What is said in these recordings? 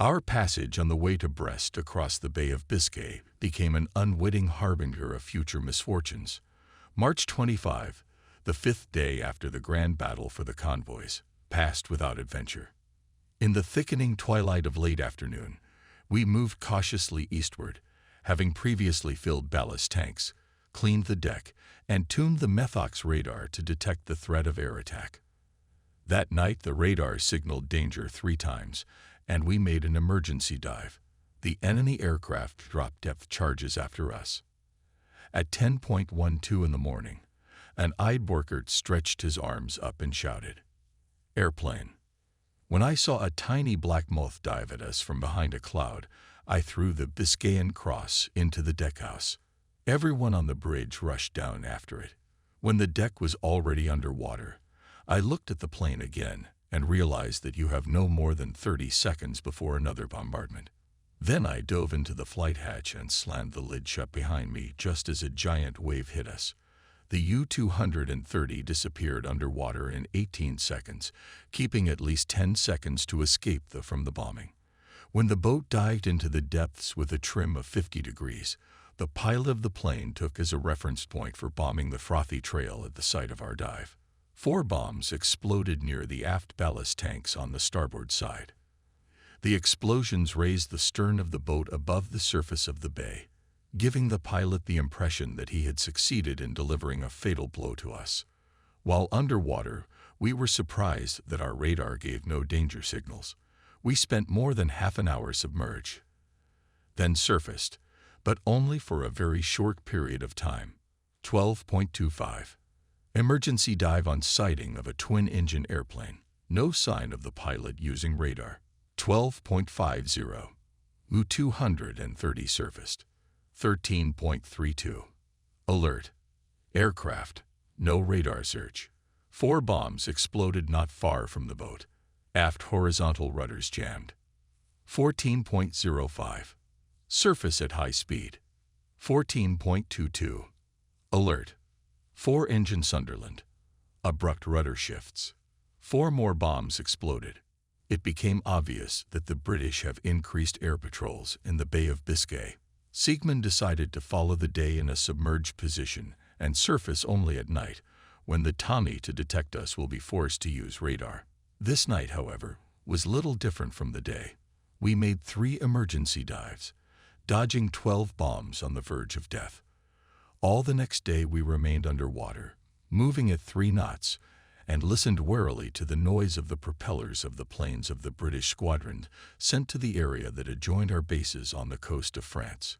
Our passage on the way to Brest across the Bay of Biscay became an unwitting harbinger of future misfortunes. March 25, the 5th day after the grand battle for the convoys, passed without adventure. In the thickening twilight of late afternoon, we moved cautiously eastward, having previously filled ballast tanks, cleaned the deck, and tuned the Methox radar to detect the threat of air attack. That night, the radar signaled danger 3 times, and we made an emergency dive. The enemy aircraft dropped depth charges after us. At 10:12 in the morning, an Eidborkert stretched his arms up and shouted, "Airplane." When I saw a tiny black moth dive at us from behind a cloud, I threw the Biscayan cross into the deckhouse. Everyone on the bridge rushed down after it. When the deck was already underwater, I looked at the plane again and realized that you have no more than 30 seconds before another bombardment. Then I dove into the flight hatch and slammed the lid shut behind me just as a giant wave hit us. The U-230 disappeared underwater in 18 seconds, keeping at least 10 seconds to escape from the bombing. When the boat dived into the depths with a trim of 50 degrees, the pilot of the plane took as a reference point for bombing the frothy trail at the site of our dive. 4 bombs exploded near the aft ballast tanks on the starboard side. The explosions raised the stern of the boat above the surface of the bay, giving the pilot the impression that he had succeeded in delivering a fatal blow to us. While underwater, we were surprised that our radar gave no danger signals. We spent more than half an hour submerged, then surfaced, but only for a very short period of time. 12.25. Emergency dive on sighting of a twin-engine airplane. No sign of the pilot using radar. 12.50. U-230 surfaced. 13.32. Alert. Aircraft. No radar search. 4 bombs exploded not far from the boat. Aft horizontal rudders jammed. 14.05. Surface at high speed. 14.22. Alert. 4-engine Sunderland. Abrupt rudder shifts. 4 more bombs exploded. It became obvious that the British have increased air patrols in the Bay of Biscay. Siegmund decided to follow the day in a submerged position and surface only at night, when the Tommy to detect us will be forced to use radar. This night, however, was little different from the day. We made 3 emergency dives, dodging 12 bombs on the verge of death. All the next day we remained underwater, moving at 3 knots, and listened warily to the noise of the propellers of the planes of the British squadron sent to the area that adjoined our bases on the coast of France.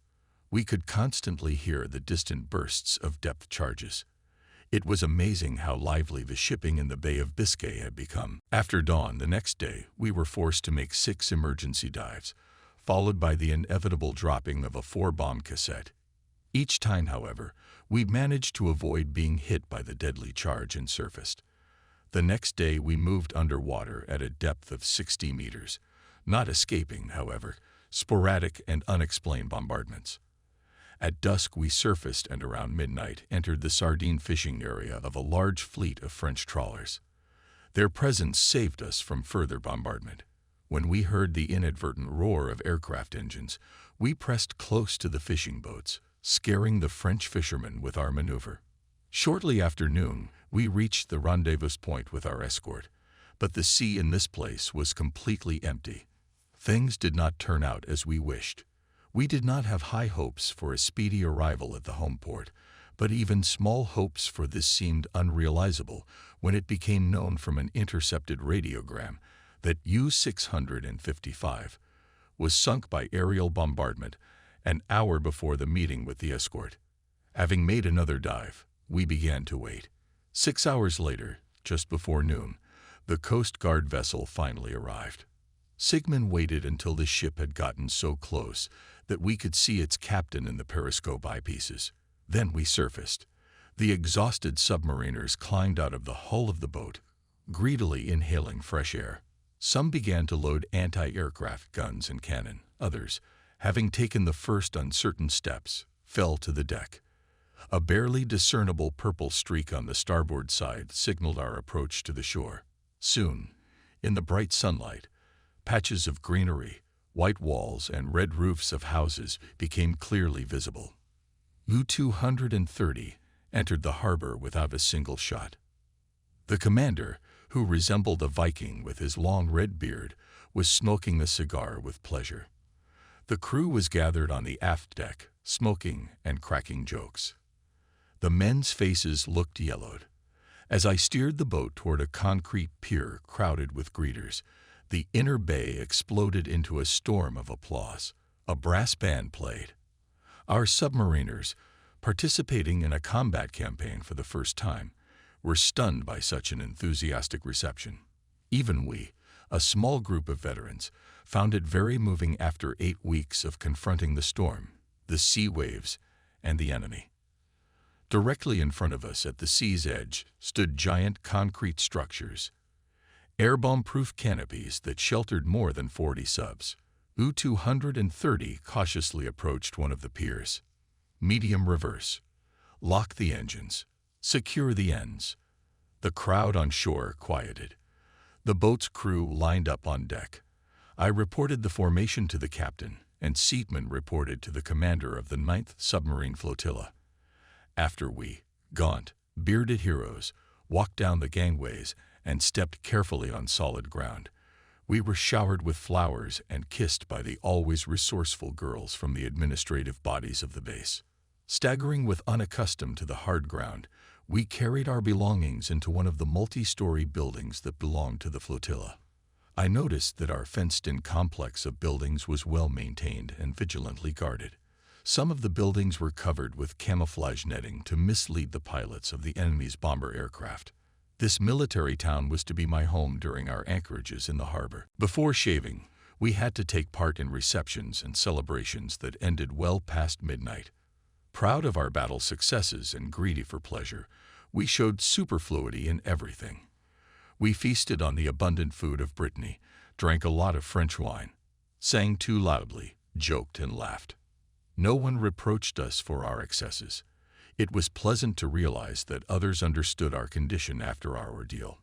We could constantly hear the distant bursts of depth charges. It was amazing how lively the shipping in the Bay of Biscay had become. After dawn the next day, we were forced to make 6 emergency dives, followed by the inevitable dropping of a 4-bomb cassette. Each time, however, we managed to avoid being hit by the deadly charge and surfaced. The next day we moved underwater at a depth of 60 meters, not escaping, however, sporadic and unexplained bombardments. At dusk we surfaced and around midnight entered the sardine fishing area of a large fleet of French trawlers. Their presence saved us from further bombardment. When we heard the inadvertent roar of aircraft engines, we pressed close to the fishing boats, scaring the French fishermen with our maneuver. Shortly after noon, we reached the rendezvous point with our escort, but the sea in this place was completely empty. Things did not turn out as we wished. We did not have high hopes for a speedy arrival at the home port, but even small hopes for this seemed unrealizable when it became known from an intercepted radiogram that U-655 was sunk by aerial bombardment an hour before the meeting with the escort. Having made another dive, we began to wait. 6 hours later, just before noon, the Coast Guard vessel finally arrived. Siegmund waited until the ship had gotten so close that we could see its captain in the periscope eyepieces. Then we surfaced. The exhausted submariners climbed out of the hull of the boat, greedily inhaling fresh air. Some began to load anti-aircraft guns and cannon. Others, having taken the first uncertain steps, fell to the deck. A barely discernible purple streak on the starboard side signaled our approach to the shore. Soon, in the bright sunlight, patches of greenery, White walls and red roofs of houses became clearly visible. U-230 entered the harbor without a single shot. The commander, who resembled a Viking with his long red beard, was smoking a cigar with pleasure. The crew was gathered on the aft deck, smoking and cracking jokes. The men's faces looked yellowed. As I steered the boat toward a concrete pier crowded with greeters, the inner bay exploded into a storm of applause. A brass band played. Our submariners, participating in a combat campaign for the first time, were stunned by such an enthusiastic reception. Even we, a small group of veterans, found it very moving after 8 weeks of confronting the storm, the sea waves, and the enemy. Directly in front of us at the sea's edge stood giant concrete structures, air-bomb-proof canopies that sheltered more than 40 subs. U-230 cautiously approached one of the piers. Medium reverse. Lock the engines. Secure the ends. The crowd on shore quieted. The boat's crew lined up on deck. I reported the formation to the captain, and Seidman reported to the commander of the 9th Submarine Flotilla. After we, gaunt, bearded heroes, walked down the gangways and stepped carefully on solid ground, we were showered with flowers and kissed by the always resourceful girls from the administrative bodies of the base. Staggering with unaccustomed to the hard ground, we carried our belongings into one of the multi-story buildings that belonged to the flotilla. I noticed that our fenced-in complex of buildings was well maintained and vigilantly guarded. Some of the buildings were covered with camouflage netting to mislead the pilots of the enemy's bomber aircraft. This military town was to be my home during our anchorages in the harbor. Before shaving, we had to take part in receptions and celebrations that ended well past midnight. Proud of our battle successes and greedy for pleasure, we showed superfluity in everything. We feasted on the abundant food of Brittany, drank a lot of French wine, sang too loudly, joked and laughed. No one reproached us for our excesses. It was pleasant to realize that others understood our condition after our ordeal.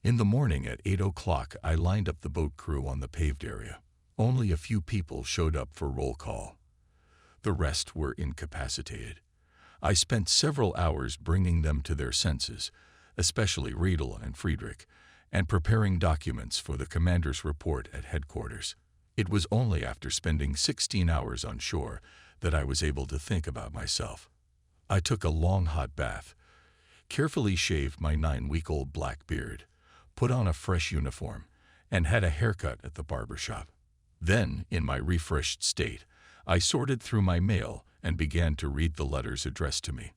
In the morning at 8 o'clock, I lined up the boat crew on the paved area. Only a few people showed up for roll call. The rest were incapacitated. I spent several hours bringing them to their senses, especially Riedel and Friedrich, and preparing documents for the commander's report at headquarters. It was only after spending 16 hours on shore that I was able to think about myself. I took a long hot bath, carefully shaved my 9-week-old black beard, put on a fresh uniform, and had a haircut at the barber shop. Then, in my refreshed state, I sorted through my mail and began to read the letters addressed to me.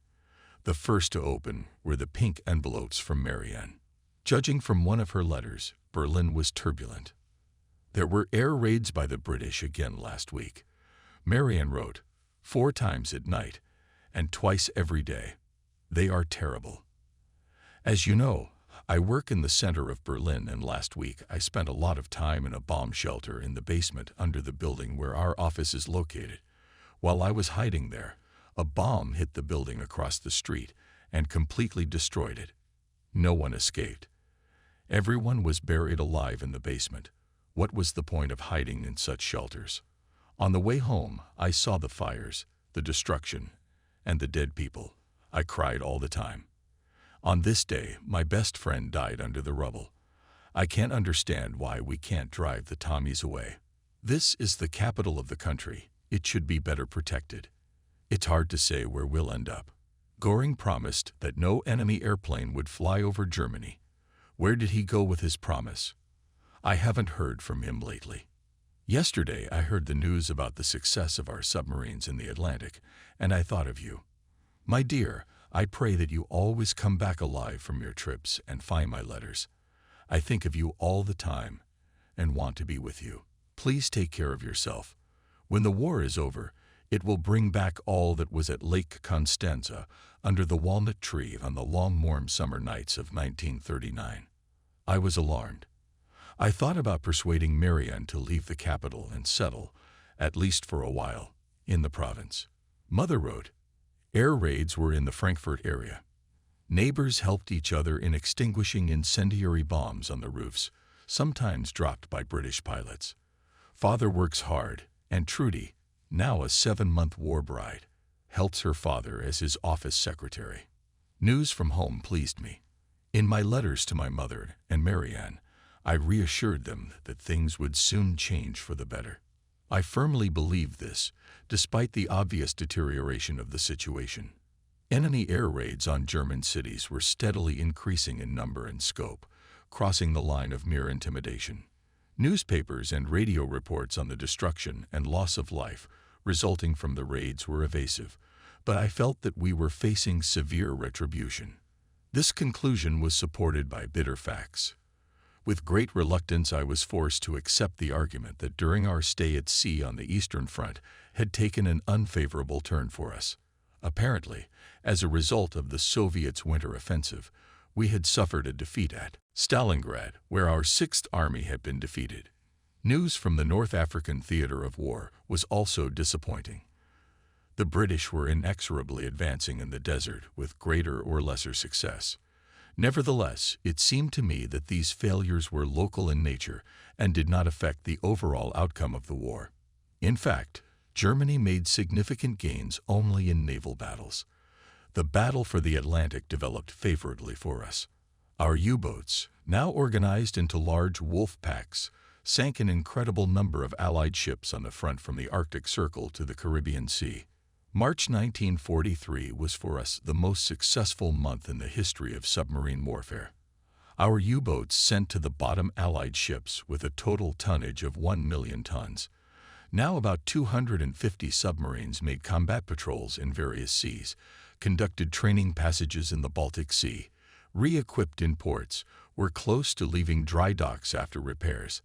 The first to open were the pink envelopes from Marianne. Judging from one of her letters, Berlin was turbulent. There were air raids by the British again last week. Marianne wrote, 4 times at night, and twice every day. They are terrible. As you know, I work in the center of Berlin, and last week I spent a lot of time in a bomb shelter in the basement under the building where our office is located. While I was hiding there, a bomb hit the building across the street and completely destroyed it. No one escaped. Everyone was buried alive in the basement. What was the point of hiding in such shelters? On the way home, I saw the fires, the destruction, and the dead people. I cried all the time. On this day, my best friend died under the rubble. I can't understand why we can't drive the Tommies away. This is the capital of the country. It should be better protected. It's hard to say where we'll end up. Göring promised that no enemy airplane would fly over Germany. Where did he go with his promise? I haven't heard from him lately. Yesterday, I heard the news about the success of our submarines in the Atlantic, and I thought of you. My dear, I pray that you always come back alive from your trips and find my letters. I think of you all the time and want to be with you. Please take care of yourself. When the war is over, it will bring back all that was at Lake Constanza under the walnut tree on the long warm summer nights of 1939. I was alarmed. I thought about persuading Marianne to leave the capital and settle, at least for a while, in the province. Mother wrote, air raids were in the Frankfurt area. Neighbors helped each other in extinguishing incendiary bombs on the roofs, sometimes dropped by British pilots. Father works hard, and Trudy, now a 7-month war bride, helps her father as his office secretary. News from home pleased me. In my letters to my mother and Marianne, I reassured them that things would soon change for the better. I firmly believed this, despite the obvious deterioration of the situation. Enemy air raids on German cities were steadily increasing in number and scope, crossing the line of mere intimidation. Newspapers and radio reports on the destruction and loss of life resulting from the raids were evasive, but I felt that we were facing severe retribution. This conclusion was supported by bitter facts. With great reluctance, I was forced to accept the argument that during our stay at sea on the Eastern Front had taken an unfavorable turn for us. Apparently, as a result of the Soviets' winter offensive, we had suffered a defeat at Stalingrad, where our 6th Army had been defeated. News from the North African theater of war was also disappointing. The British were inexorably advancing in the desert with greater or lesser success. Nevertheless, it seemed to me that these failures were local in nature and did not affect the overall outcome of the war. In fact, Germany made significant gains only in naval battles. The battle for the Atlantic developed favorably for us. Our U-boats, now organized into large wolf packs, sank an incredible number of Allied ships on the front from the Arctic Circle to the Caribbean Sea. March 1943 was for us the most successful month in the history of submarine warfare. Our U-boats sent to the bottom Allied ships with a total tonnage of 1 million tons. Now about 250 submarines made combat patrols in various seas, conducted training passages in the Baltic Sea, re-equipped in ports, were close to leaving dry docks after repairs.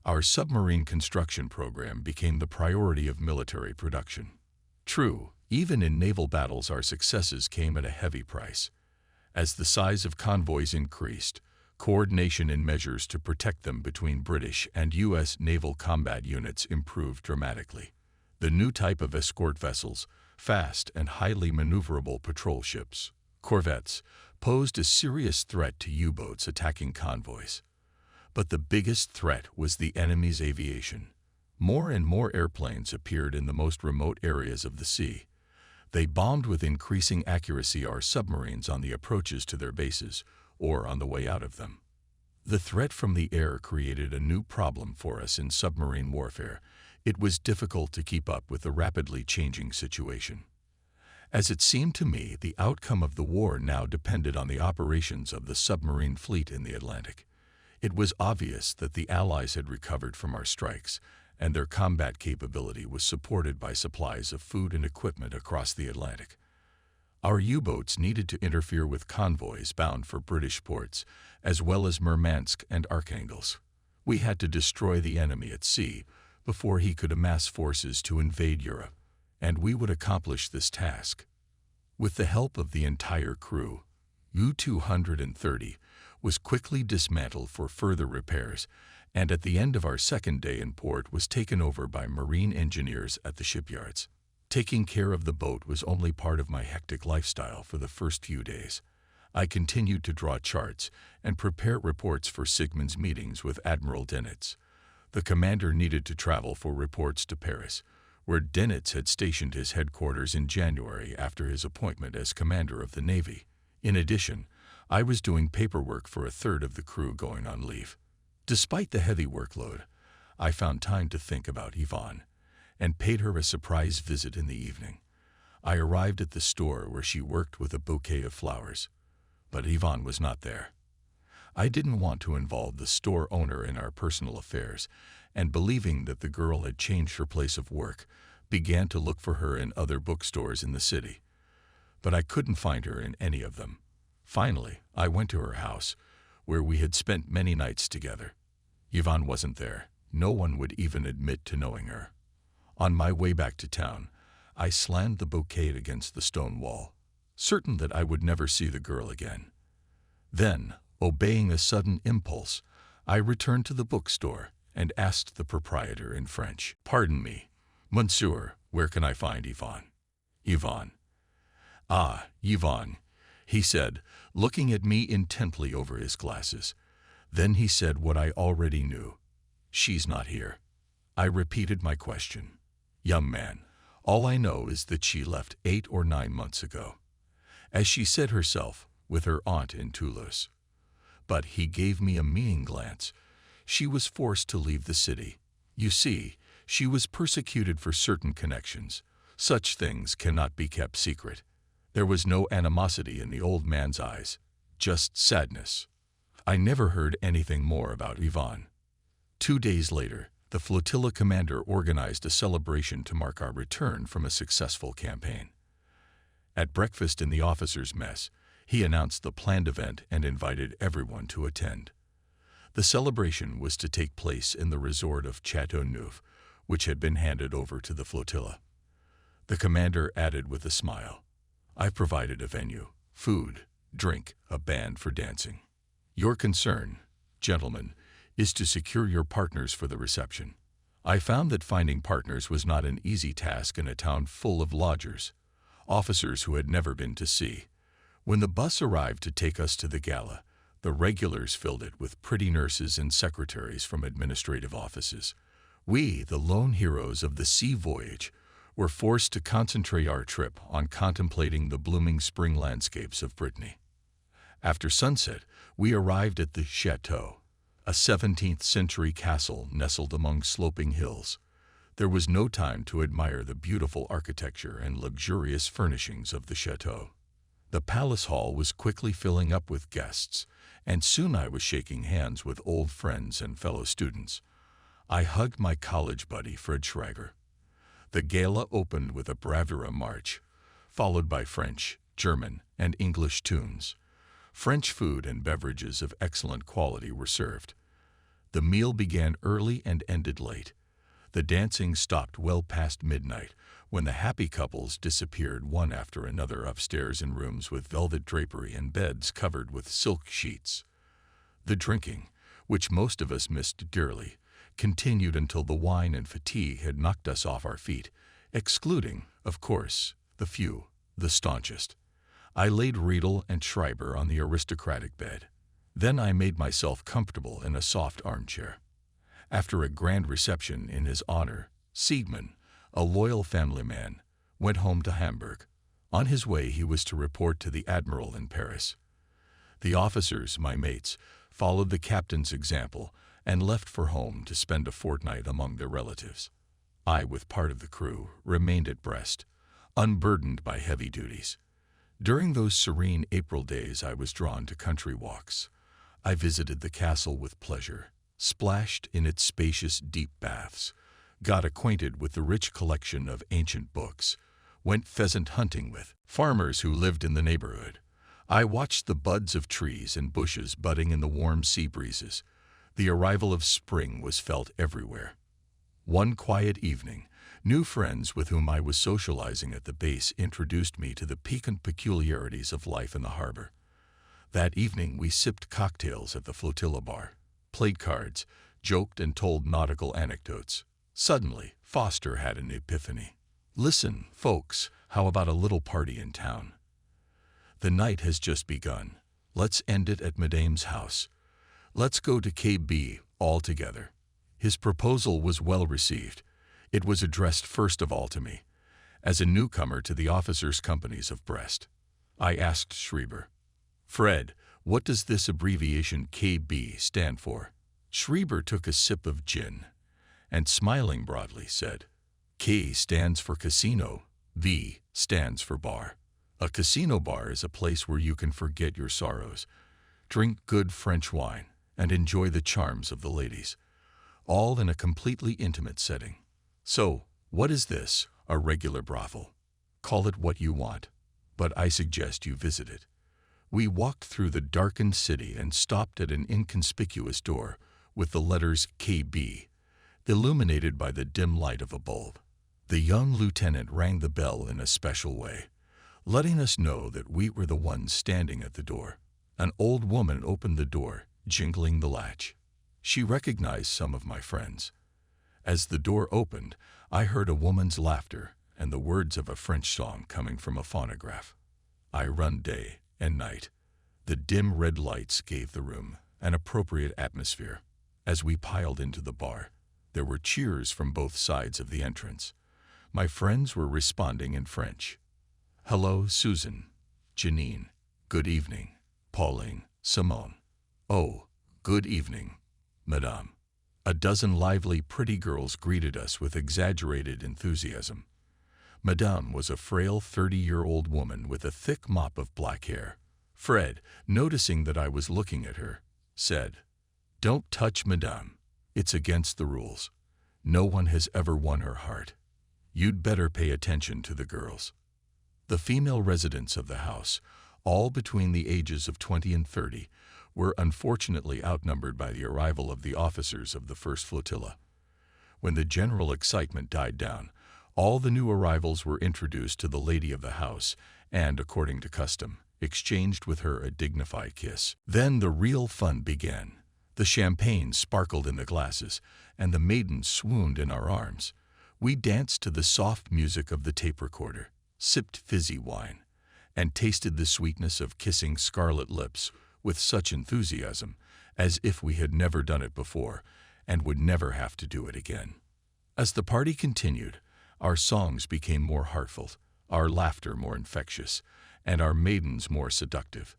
Our submarine construction program became the priority of military production. True, even in naval battles our successes came at a heavy price. As the size of convoys increased, coordination in measures to protect them between British and U.S. naval combat units improved dramatically. The new type of escort vessels, fast and highly maneuverable patrol ships, corvettes, posed a serious threat to U-boats attacking convoys. But the biggest threat was the enemy's aviation. More and more airplanes appeared in the most remote areas of the sea. They bombed with increasing accuracy our submarines on the approaches to their bases or on the way out of them. The threat from the air created a new problem for us in submarine warfare. It was difficult to keep up with the rapidly changing situation. As it seemed to me, the outcome of the war now depended on the operations of the submarine fleet in the Atlantic. It was obvious that the Allies had recovered from our strikes, and their combat capability was supported by supplies of food and equipment across the Atlantic. Our U-boats needed to interfere with convoys bound for British ports, as well as Murmansk and Archangels. We had to destroy the enemy at sea before he could amass forces to invade Europe, and we would accomplish this task. With the help of the entire crew, U-230 was quickly dismantled for further repairs, and at the end of our second day in port was taken over by marine engineers at the shipyards. Taking care of the boat was only part of my hectic lifestyle for the first few days. I continued to draw charts and prepare reports for Sigmund's meetings with Admiral Dönitz. The commander needed to travel for reports to Paris, where Dönitz had stationed his headquarters in January after his appointment as commander of the Navy. In addition, I was doing paperwork for a third of the crew going on leave. Despite the heavy workload, I found time to think about Yvonne and paid her a surprise visit in the evening. I arrived at the store where she worked with a bouquet of flowers, but Yvonne was not there. I didn't want to involve the store owner in our personal affairs, and believing that the girl had changed her place of work, began to look for her in other bookstores in the city. But I couldn't find her in any of them. Finally, I went to her house, where we had spent many nights together. Yvonne wasn't there. No one would even admit to knowing her. On my way back to town, I slammed the bouquet against the stone wall, certain that I would never see the girl again. Then, obeying a sudden impulse, I returned to the bookstore and asked the proprietor in French, "Pardon me, Monsieur, where can I find Yvonne?" Yvonne. "Ah, Yvonne," he said, looking at me intently over his glasses. Then he said what I already knew. "She's not here." I repeated my question. Young man, all I know is that she left 8 or 9 months ago. As she said herself, with her aunt in Toulouse. But he gave me a meaning glance. She was forced to leave the city. You see, she was persecuted for certain connections. Such things cannot be kept secret. There was no animosity in the old man's eyes, just sadness. I never heard anything more about Yvonne. 2 days later, the flotilla commander organized a celebration to mark our return from a successful campaign. At breakfast in the officers' mess, he announced the planned event and invited everyone to attend. The celebration was to take place in the resort of Châteauneuf, which had been handed over to the flotilla. The commander added with a smile, "I've provided a venue, food, drink, a band for dancing. Your concern, gentlemen, is to secure your partners for the reception." I found that finding partners was not an easy task in a town full of lodgers, officers who had never been to sea. When the bus arrived to take us to the gala, the regulars filled it with pretty nurses and secretaries from administrative offices. We, the lone heroes of the sea voyage, were forced to concentrate our trip on contemplating the blooming spring landscapes of Brittany. After sunset, we arrived at the Château, a 17th-century castle nestled among sloping hills. There was no time to admire the beautiful architecture and luxurious furnishings of the château. The palace hall was quickly filling up with guests, and soon I was shaking hands with old friends and fellow students. I hugged my college buddy, Fred Schrager. The gala opened with a bravura march, followed by French, German, and English tunes. French food and beverages of excellent quality were served. The meal began early and ended late. The dancing stopped well past midnight, when the happy couples disappeared one after another upstairs in rooms with velvet drapery and beds covered with silk sheets. The drinking, which most of us missed dearly, continued until the wine and fatigue had knocked us off our feet, excluding, of course, the few, the staunchest. I laid Riedel and Schreiber on the aristocratic bed. Then I made myself comfortable in a soft armchair. After a grand reception in his honor, Siegmund, a loyal family man, went home to Hamburg. On his way he was to report to the admiral in Paris. The officers, my mates, followed the captain's example and left for home to spend a fortnight among their relatives. I, with part of the crew, remained at Brest, unburdened by heavy duties. During those serene April days I was drawn to country walks. I visited the castle with pleasure, splashed in its spacious deep baths, got acquainted with the rich collection of ancient books, went pheasant hunting with farmers who lived in the neighborhood. I watched the buds of trees and bushes budding in the warm sea breezes. The arrival of spring was felt everywhere. One quiet evening, new friends with whom I was socializing at the base introduced me to the piquant peculiarities of life in the harbor. That evening we sipped cocktails at the flotilla bar, played cards, joked and told nautical anecdotes. Suddenly, Foster had an epiphany. "Listen, folks, how about a little party in town? The night has just begun. Let's end it at Madame's house. Let's go to KB all together." His proposal was well received. It was addressed first of all to me, as a newcomer to the officers' companies of Brest. I asked Schreiber, "Fred, what does this abbreviation KB stand for?" Schreiber took a sip of gin and, smiling broadly, said, "K stands for casino, B stands for bar. A casino bar is a place where you can forget your sorrows, drink good French wine, and enjoy the charms of the ladies, all in a completely intimate setting. So, what is this? A regular brothel? Call it what you want, but I suggest you visit it." We walked through the darkened city and stopped at an inconspicuous door with the letters KB, illuminated by the dim light of a bulb. The young lieutenant rang the bell in a special way, letting us know that we were the ones standing at the door. An old woman opened the door, jingling the latch. She recognized some of my friends. As the door opened, I heard a woman's laughter and the words of a French song coming from a phonograph. I run day and night. The dim red lights gave the room an appropriate atmosphere. As we piled into the bar, There were cheers from both sides of the entrance. My friends were responding in French. Hello, Susan. Janine. Good evening. Pauline. Simone. Oh, good evening, Madame. A dozen lively, pretty girls greeted us with exaggerated enthusiasm. Madame was a frail 30-year-old woman with a thick mop of black hair. Fred, noticing that I was looking at her, said, "Don't touch Madame. It's against the rules. No one has ever won her heart. You'd better pay attention to the girls." The female residents of the house, all between the ages of 20 and 30, were unfortunately outnumbered by the arrival of the officers of the first flotilla. When the general excitement died down, all the new arrivals were introduced to the lady of the house and, according to custom, exchanged with her a dignified kiss. Then the real fun began. The champagne sparkled in the glasses, and the maidens swooned in our arms. We danced to the soft music of the tape recorder, sipped fizzy wine, and tasted the sweetness of kissing scarlet lips with such enthusiasm as if we had never done it before and would never have to do it again. As the party continued, our songs became more heartfelt, our laughter more infectious, and our maidens more seductive.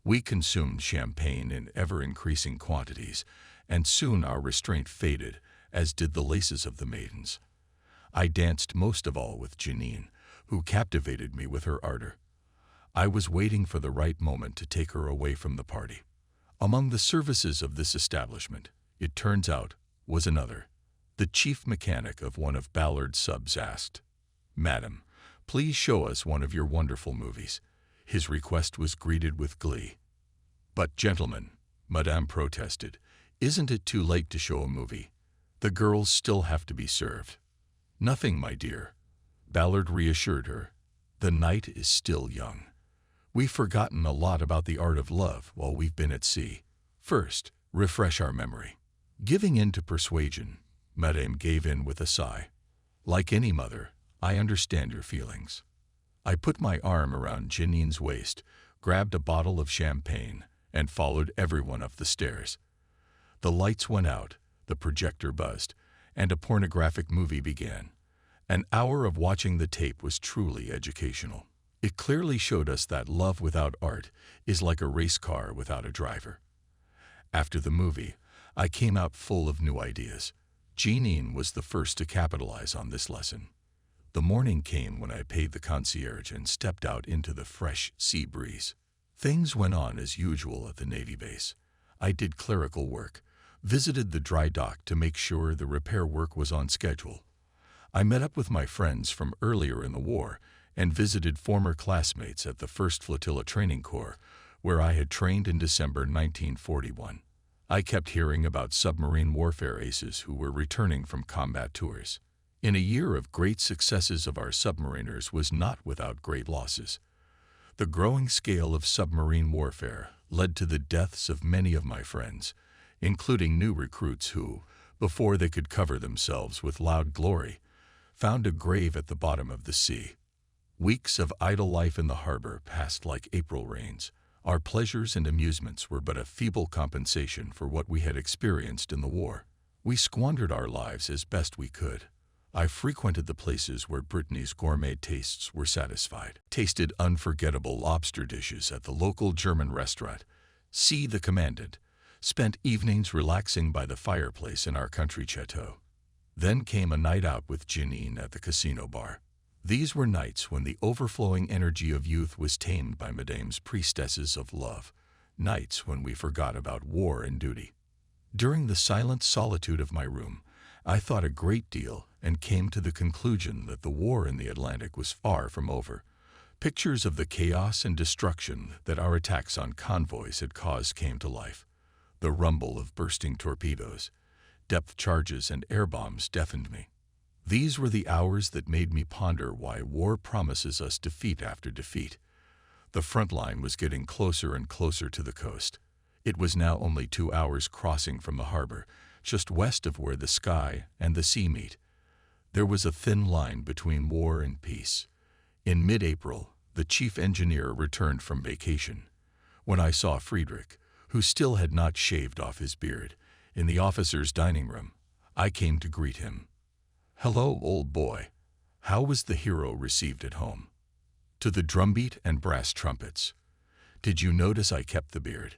We consumed champagne in ever-increasing quantities, and soon our restraint faded, as did the laces of the maidens. I danced most of all with Janine, who captivated me with her ardor. I was waiting for the right moment to take her away from the party. Among the services of this establishment, it turns out, was another. The chief mechanic of one of Ballard's subs asked, "Madam, please show us one of your wonderful movies." His request was greeted with glee. "But gentlemen," Madame protested, "isn't it too late to show a movie? The girls still have to be served." "Nothing, my dear," Ballard reassured her. "The night is still young. We've forgotten a lot about the art of love while we've been at sea. First, refresh our memory." Giving in to persuasion, Madame gave in with a sigh. "Like any mother, I understand your feelings." I put my arm around Janine's waist, grabbed a bottle of champagne, and followed everyone up the stairs. The lights went out, the projector buzzed, and a pornographic movie began. An hour of watching the tape was truly educational. It clearly showed us that love without art is like a race car without a driver. After the movie, I came out full of new ideas. Janine was the first to capitalize on this lesson. The morning came when I paid the concierge and stepped out into the fresh sea breeze. Things went on as usual at the Navy base. I did clerical work, visited the dry dock to make sure the repair work was on schedule. I met up with my friends from earlier in the war and visited former classmates at the 1st Flotilla Training Corps, where I had trained in December 1941. I kept hearing about submarine warfare aces who were returning from combat tours. In a year of great successes of our submariners was not without great losses. The growing scale of submarine warfare led to the deaths of many of my friends, including new recruits who, before they could cover themselves with loud glory, found a grave at the bottom of the sea. Weeks of idle life in the harbor passed like April rains. Our pleasures and amusements were but a feeble compensation for what we had experienced in the war. We squandered our lives as best we could. I frequented the places where Brittany's gourmet tastes were satisfied, tasted unforgettable lobster dishes at the local German restaurant, see the Commandant, spent evenings relaxing by the fireplace in our country chateau. Then came a night out with Janine at the casino bar. These were nights when the overflowing energy of youth was tamed by Madame's priestesses of love, nights when we forgot about war and duty. During the silent solitude of my room, I thought a great deal and came to the conclusion that the war in the Atlantic was far from over. Pictures of the chaos and destruction that our attacks on convoys had caused came to life. The rumble of bursting torpedoes, depth charges, and air bombs deafened me. These were the hours that made me ponder why war promises us defeat after defeat. The front line was getting closer and closer to the coast. It was now only 2 hours crossing from the harbor, just west of where the sky and the sea meet. There was a thin line between war and peace. In mid-April, the chief engineer returned from vacation. When I saw Friedrich, who still had not shaved off his beard, in the officers' dining room, I came to greet him. "Hello, old boy. How was the hero received at home?" To the drumbeat and brass trumpets. "Did you notice I kept the beard?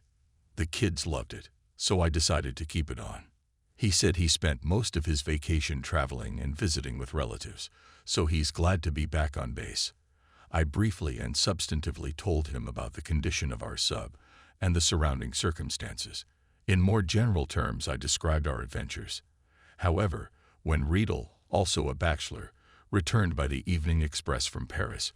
The kids loved it, so I decided to keep it on." He said he spent most of his vacation traveling and visiting with relatives, so he's glad to be back on base. I briefly and substantively told him about the condition of our sub and the surrounding circumstances. In more general terms, I described our adventures. However, when Riedel, also a bachelor, returned by the evening express from Paris,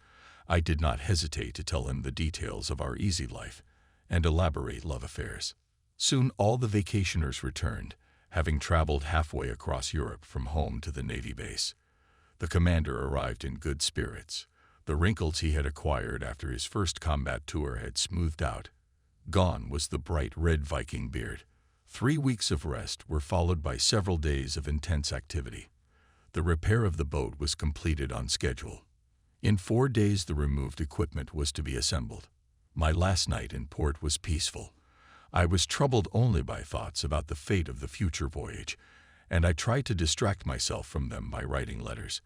I did not hesitate to tell him the details of our easy life and elaborate love affairs. Soon all the vacationers returned, having traveled halfway across Europe from home to the Navy base. The commander arrived in good spirits. The wrinkles he had acquired after his first combat tour had smoothed out. Gone was the bright red Viking beard. 3 weeks of rest were followed by several days of intense activity. The repair of the boat was completed on schedule. In 4 days the removed equipment was to be assembled. My last night in port was peaceful. I was troubled only by thoughts about the fate of the future voyage, and I tried to distract myself from them by writing letters.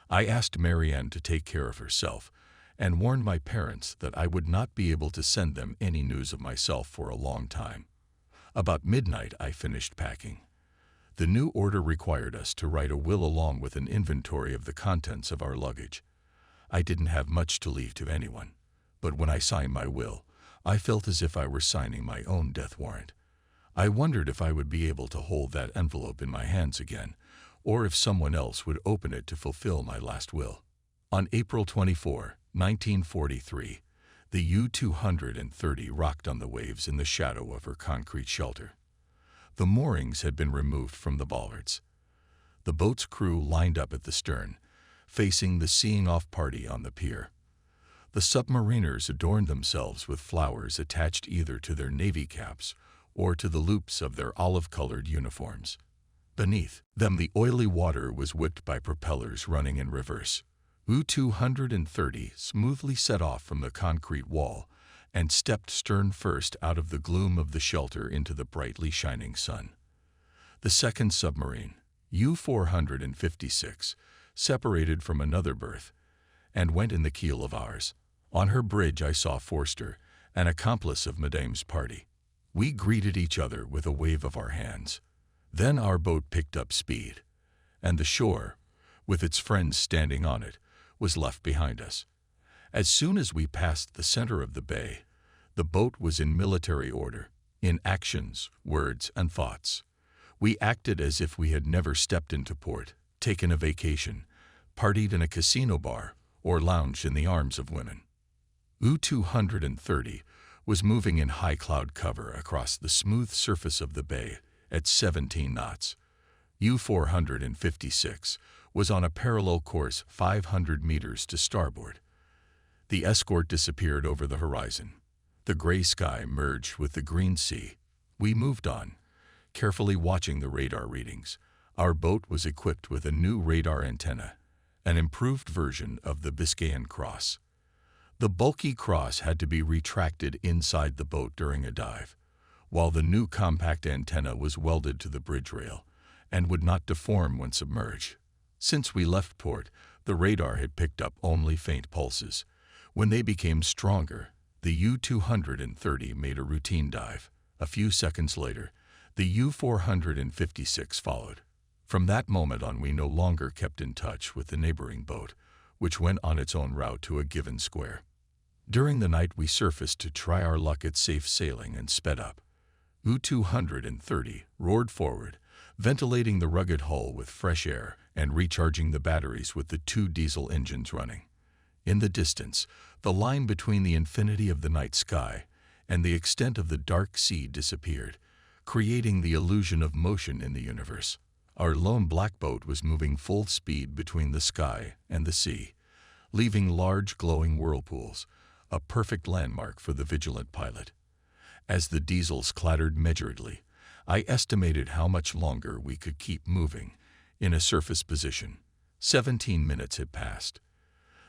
I asked Marianne to take care of herself, and warned my parents that I would not be able to send them any news of myself for a long time. About midnight I finished packing. The new order required us to write a will along with an inventory of the contents of our luggage. I didn't have much to leave to anyone, but when I signed my will, I felt as if I were signing my own death warrant. I wondered if I would be able to hold that envelope in my hands again, or if someone else would open it to fulfill my last will. On April 24, 1943, the U-230 rocked on the waves in the shadow of her concrete shelter. The moorings had been removed from the bollards. The boat's crew lined up at the stern, facing the seeing-off party on the pier. The submariners adorned themselves with flowers attached either to their navy caps or to the loops of their olive-colored uniforms. Beneath them the oily water was whipped by propellers running in reverse. U-230 smoothly set off from the concrete wall and stepped stern first out of the gloom of the shelter into the brightly shining sun. The second submarine, U-456, separated from another berth and went in the keel of ours. On her bridge I saw Forster, an accomplice of Madame's party. We greeted each other with a wave of our hands. Then our boat picked up speed, and the shore, with its friends standing on it, was left behind us. As soon as we passed the center of the bay, the boat was in military order, in actions, words, and thoughts. We acted as if we had never stepped into port, taken a vacation, partied in a casino bar, or lounged in the arms of women. U-230 was moving in high cloud cover across the smooth surface of the bay at 17 knots. U-456 was on a parallel course 500 meters to starboard. The escort disappeared over the horizon. The gray sky merged with the green sea. We moved on, carefully watching the radar readings. Our boat was equipped with a new radar antenna, an improved version of the Biscayan cross. The bulky cross had to be retracted inside the boat during a dive, while the new compact antenna was welded to the bridge rail and would not deform when submerged. Since we left port, the radar had picked up only faint pulses. When they became stronger, the U-230 made a routine dive. A few seconds later, the U-456 followed. From that moment on, we no longer kept in touch with the neighboring boat, which went on its own route to a given square. During the night, we surfaced to try our luck at safe sailing and sped up. U-230 roared forward, ventilating the rugged hull with fresh air and recharging the batteries with the 2 diesel engines running. In the distance, the line between the infinity of the night sky and the extent of the dark sea disappeared, creating the illusion of motion in the universe. Our lone black boat was moving full speed between the sky and the sea, leaving large glowing whirlpools, a perfect landmark for the vigilant pilot. As the diesels clattered measuredly, I estimated how much longer we could keep moving in a surface position. 17 minutes had passed.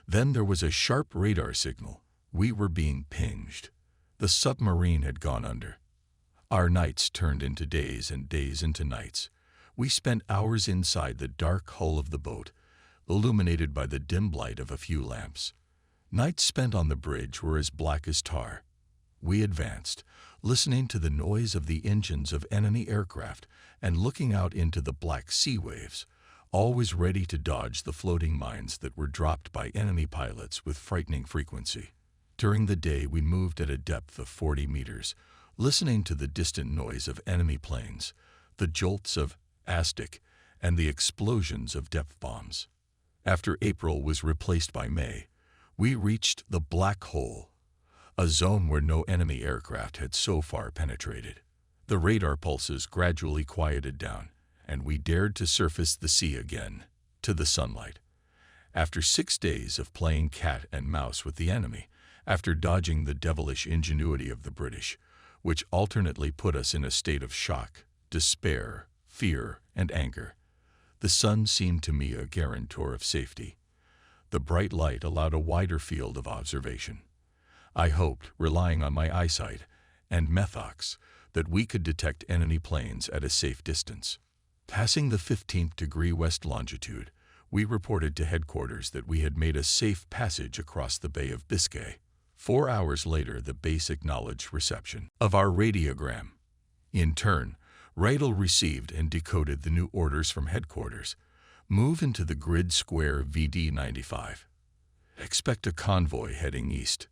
Then there was a sharp radar signal. We were being pinged. The submarine had gone under. Our nights turned into days and days into nights. We spent hours inside the dark hull of the boat, illuminated by the dim light of a few lamps. Nights spent on the bridge were as black as tar. We advanced, listening to the noise of the engines of enemy aircraft and looking out into the black sea waves, always ready to dodge the floating mines that were dropped by enemy pilots with frightening frequency. During the day, we moved at a depth of 40 meters, listening to the distant noise of enemy planes, the jolts of ASTIC, and the explosions of depth bombs. After April was replaced by May, we reached the black hole, a zone where no enemy aircraft had so far penetrated. The radar pulses gradually quieted down, and we dared to surface the sea again, to the sunlight. After 6 days of playing cat and mouse with the enemy, after dodging the devilish ingenuity of the British, which alternately put us in a state of shock, despair, fear, and anger, the sun seemed to me a guarantor of safety. The bright light allowed a wider field of observation. I hoped, relying on my eyesight and methox, that we could detect enemy planes at a safe distance. Passing the 15th degree west longitude, we reported to headquarters that we had made a safe passage across the Bay of Biscay. 4 hours later, the base acknowledged reception of our radiogram. In turn, Radel received and decoded the new orders from headquarters. Move into the grid square VD95. Expect a convoy heading east.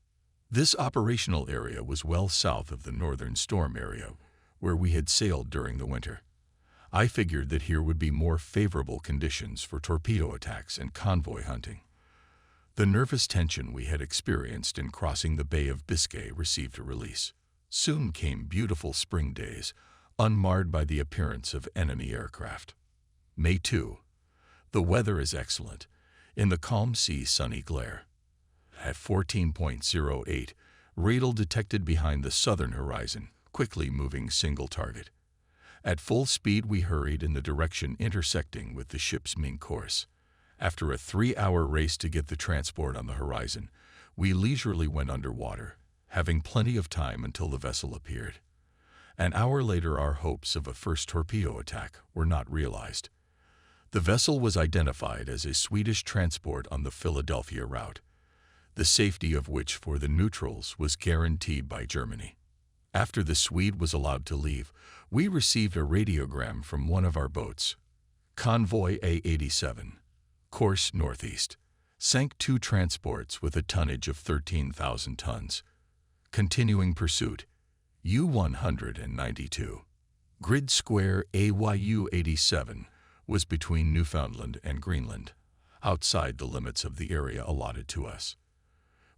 This operational area was well south of the northern storm area, where we had sailed during the winter. I figured that here would be more favorable conditions for torpedo attacks and convoy hunting. The nervous tension we had experienced in crossing the Bay of Biscay received a release. Soon came beautiful spring days, unmarred by the appearance of enemy aircraft. May 2. The weather is excellent. In the calm sea, sunny glare. At 14.08, Radel detected behind the southern horizon, quickly moving single target. At full speed, we hurried in the direction intersecting with the ship's main course. After a 3-hour race to get the transport on the horizon, we leisurely went underwater, having plenty of time until the vessel appeared. An hour later, our hopes of a first torpedo attack were not realized. The vessel was identified as a Swedish transport on the Philadelphia route, the safety of which for the neutrals was guaranteed by Germany. After the Swede was allowed to leave, we received a radiogram from one of our boats. Convoy A87, course northeast, sank 2 transports with a tonnage of 13,000 tons. Continuing pursuit, U-192. Grid square AYU-87 was between Newfoundland and Greenland, outside the limits of the area allotted to us.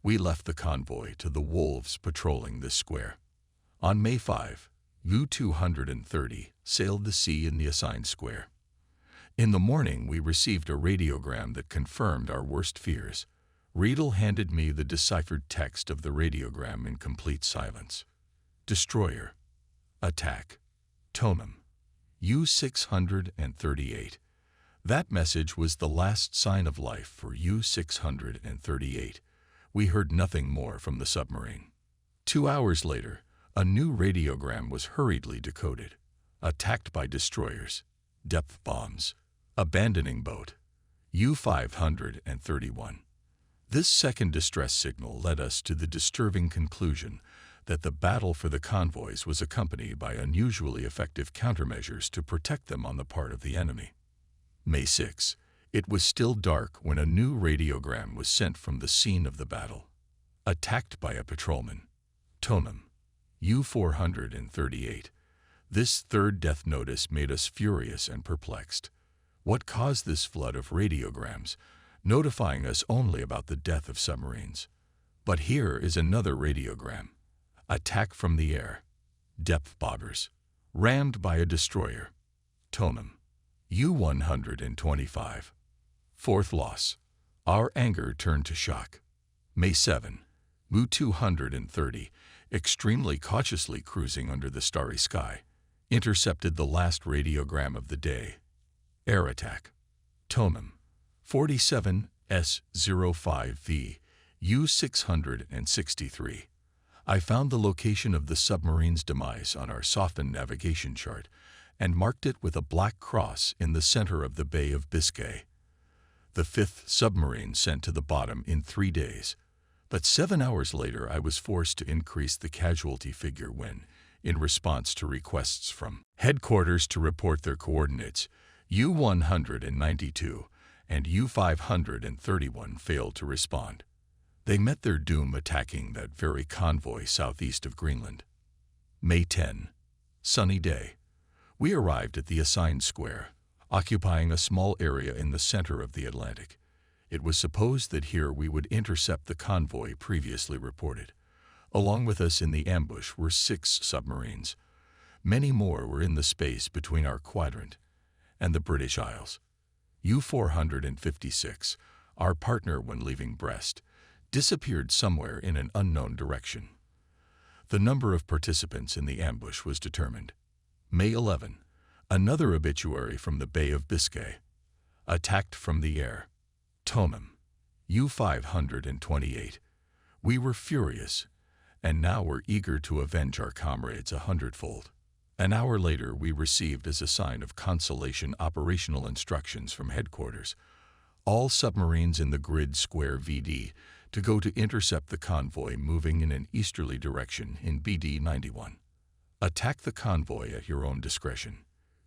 We left the convoy to the wolves patrolling this square. On May 5, U-230 sailed the sea in the assigned square. In the morning, we received a radiogram that confirmed our worst fears. Radel handed me the deciphered text of the radiogram in complete silence. Destroyer. Attack. Tonum. U-638. That message was the last sign of life for U-638. We heard nothing more from the submarine. 2 hours later, a new radiogram was hurriedly decoded. Attacked by destroyers. Depth bombs. Abandoning boat. U-531. This second distress signal led us to the disturbing conclusion that the battle for the convoys was accompanied by unusually effective countermeasures to protect them on the part of the enemy. May 6. It was still dark when a new radiogram was sent from the scene of the battle. Attacked by a patrolman. Tonum. U-438. This third death notice made us furious and perplexed. What caused this flood of radiograms, notifying us only about the death of submarines? But here is another radiogram. Attack from the air. Depth bobbers. Rammed by a destroyer. Tonum. U-125. Fourth loss. Our anger turned to shock. May 7. U-230, extremely cautiously cruising under the starry sky, intercepted the last radiogram of the day. Air attack. Tonum. 47S05V. U-663. I found the location of the submarine's demise on our softened navigation chart and marked it with a black cross in the center of the Bay of Biscay. The 5th submarine sent to the bottom in 3 days, but 7 hours later I was forced to increase the casualty figure when, in response to requests from headquarters to report their coordinates, U-192 and U-531 failed to respond. They met their doom attacking that very convoy southeast of Greenland. May 10. Sunny day. We arrived at the assigned square, occupying a small area in the center of the Atlantic. It was supposed that here we would intercept the convoy previously reported. Along with us in the ambush were 6 submarines. Many more were in the space between our quadrant and the British Isles. U-456, our partner when leaving Brest, disappeared somewhere in an unknown direction. The number of participants in the ambush was determined. May 11. Another obituary from the Bay of Biscay. Attacked from the air. Tonham. U-528. We were furious, and now were eager to avenge our comrades 100-fold. An hour later, we received as a sign of consolation operational instructions from headquarters. All submarines in the grid square VD to go to intercept the convoy moving in an easterly direction in BD 91. Attack the convoy at your own discretion.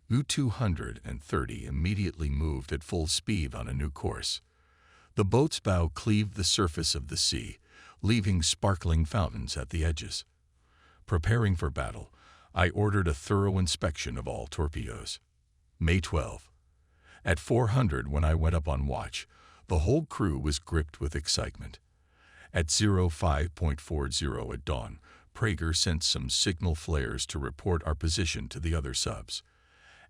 U-230 immediately moved at full speed on a new course. The boat's bow cleaved the surface of the sea, leaving sparkling fountains at the edges. Preparing for battle, I ordered a thorough inspection of all torpedoes. May 12. At 400 when I went up on watch, the whole crew was gripped with excitement. At 05.40 at dawn, Prager sent some signal flares to report our position to the other subs.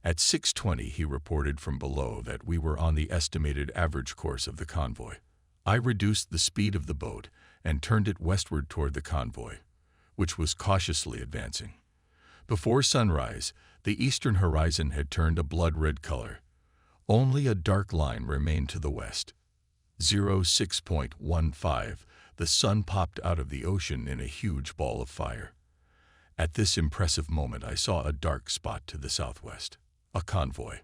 At 6:20 he reported from below that we were on the estimated average course of the convoy. I reduced the speed of the boat and turned it westward toward the convoy, which was cautiously advancing. Before sunrise, the eastern horizon had turned a blood-red color. Only a dark line remained to the west. 06.15, the sun popped out of the ocean in a huge ball of fire. At this impressive moment I saw a dark spot to the southwest. A convoy.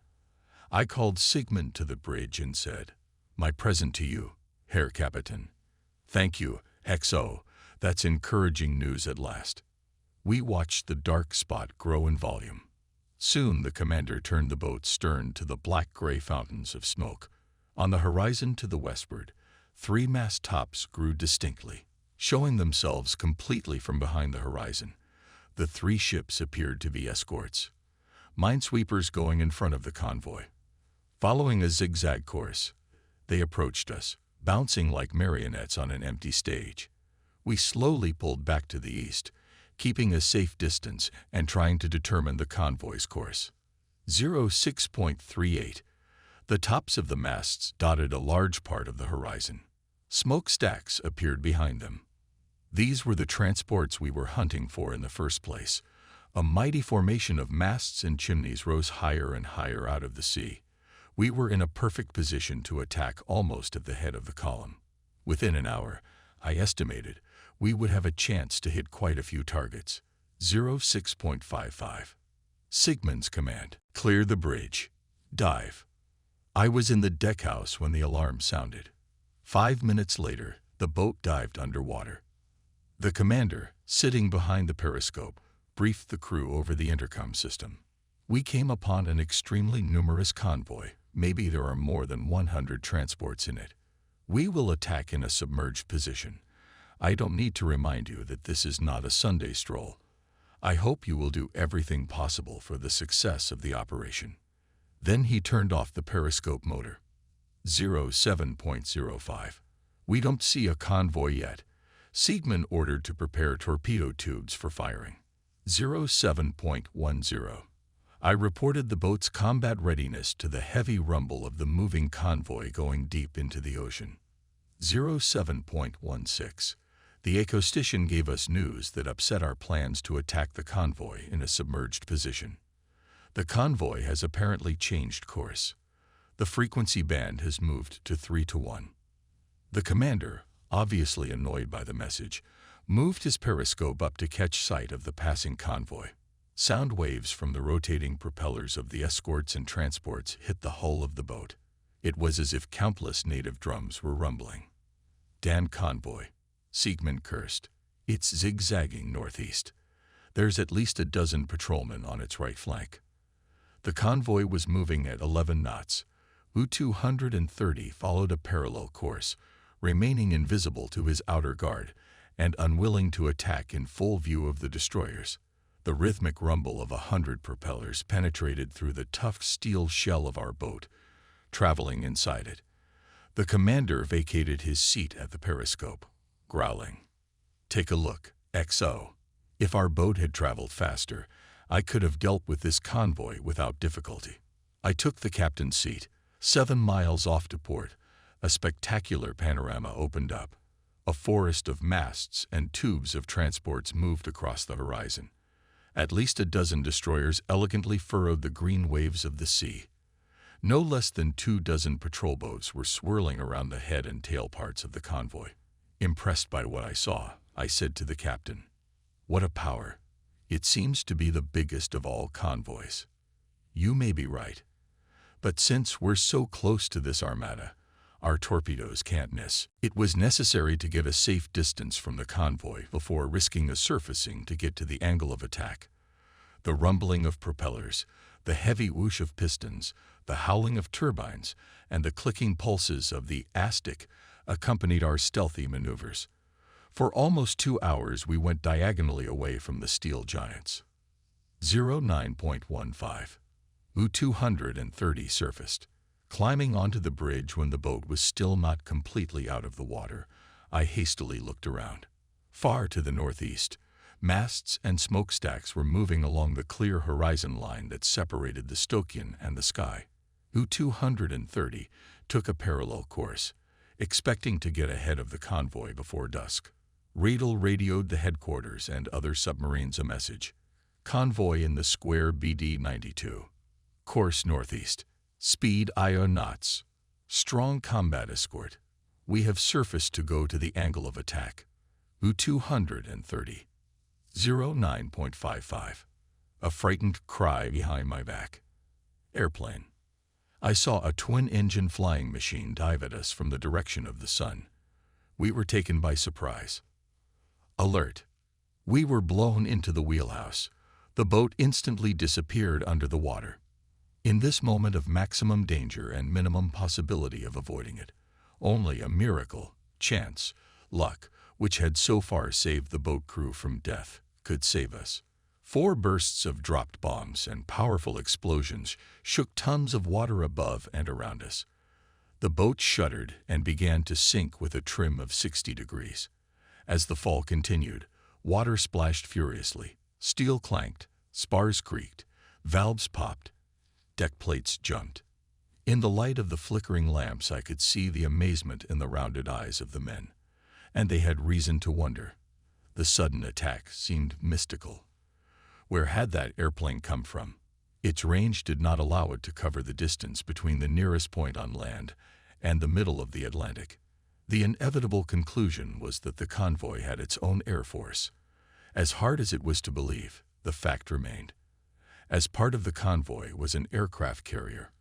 I called Sigmund to the bridge and said, "My present to you, Herr Captain." "Thank you, XO. That's encouraging news at last." We watched the dark spot grow in volume. Soon the commander turned the boat's stern to the black-gray fountains of smoke. On the horizon to the westward, 3 mast tops grew distinctly, showing themselves completely from behind the horizon. The 3 ships appeared to be escorts, minesweepers going in front of the convoy. Following a zigzag course, they approached us, bouncing like marionettes on an empty stage. We slowly pulled back to the east, keeping a safe distance and trying to determine the convoy's course. 06.38. The tops of the masts dotted a large part of the horizon. Smokestacks appeared behind them. These were the transports we were hunting for in the first place. A mighty formation of masts and chimneys rose higher and higher out of the sea. We were in a perfect position to attack almost at the head of the column. Within an hour, I estimated, we would have a chance to hit quite a few targets. 06.55. Sigmund's command: clear the bridge. Dive. I was in the deckhouse when the alarm sounded. 5 minutes later, the boat dived underwater. The commander, sitting behind the periscope, briefed the crew over the intercom system. We came upon an extremely numerous convoy. Maybe there are more than 100 transports in it. We will attack in a submerged position. I don't need to remind you that this is not a Sunday stroll. I hope you will do everything possible for the success of the operation. Then he turned off the periscope motor. 07.05. We don't see a convoy yet. Sigmund ordered to prepare torpedo tubes for firing. 07.10. I reported the boat's combat readiness to the heavy rumble of the moving convoy going deep into the ocean. 07.16. The acoustician gave us news that upset our plans to attack the convoy in a submerged position. The convoy has apparently changed course. The frequency band has moved to 3 to 1. The commander, obviously annoyed by the message, moved his periscope up to catch sight of the passing convoy. Sound waves from the rotating propellers of the escorts and transports hit the hull of the boat. It was as if countless native drums were rumbling. "Damn convoy," Siegmund cursed. "It's zigzagging northeast. There's at least a dozen patrolmen on its right flank." The convoy was moving at 11 knots. U-230 followed a parallel course, remaining invisible to his outer guard and unwilling to attack in full view of the destroyers. The rhythmic rumble of 100 propellers penetrated through the tough steel shell of our boat, traveling inside it. The commander vacated his seat at the periscope, growling. "Take a look, XO. If our boat had traveled faster, I could have dealt with this convoy without difficulty." I took the captain's seat. 7 miles off to port, a spectacular panorama opened up. A forest of masts and tubes of transports moved across the horizon. At least a dozen destroyers elegantly furrowed the green waves of the sea. No less than 24 patrol boats were swirling around the head and tail parts of the convoy. Impressed by what I saw, I said to the captain, "What a power. It seems to be the biggest of all convoys." "You may be right. But since we're so close to this armada, our torpedoes can't miss." It was necessary to get a safe distance from the convoy before risking a surfacing to get to the angle of attack. The rumbling of propellers, the heavy whoosh of pistons, the howling of turbines, and the clicking pulses of the Aztec accompanied our stealthy maneuvers. For almost 2 hours we went diagonally away from the steel giants. 09.15. U-230 surfaced. Climbing onto the bridge when the boat was still not completely out of the water, I hastily looked around. Far to the northeast, masts and smokestacks were moving along the clear horizon line that separated the Stokian and the sky. U-230 took a parallel course, expecting to get ahead of the convoy before dusk. Radel radioed the headquarters and other submarines a message. "Convoy in the square BD-92. Course northeast. Speed IO knots. Strong combat escort. We have surfaced to go to the angle of attack." U-230. 09.55. A frightened cry behind my back. Airplane. I saw a twin-engine flying machine dive at us from the direction of the sun. We were taken by surprise. Alert. We were blown into the wheelhouse. The boat instantly disappeared under the water. In this moment of maximum danger and minimum possibility of avoiding it, only a miracle, chance, luck, which had so far saved the boat crew from death, could save us. 4 bursts of dropped bombs and powerful explosions shook tons of water above and around us. The boat shuddered and began to sink with a trim of 60 degrees. As the fall continued, water splashed furiously, steel clanked, spars creaked, valves popped, deck plates jumped. In the light of the flickering lamps I could see the amazement in the rounded eyes of the men, and they had reason to wonder. The sudden attack seemed mystical. Where had that airplane come from? Its range did not allow it to cover the distance between the nearest point on land and the middle of the Atlantic. The inevitable conclusion was that the convoy had its own air force. As hard as it was to believe, the fact remained. As part of the convoy was an aircraft carrier,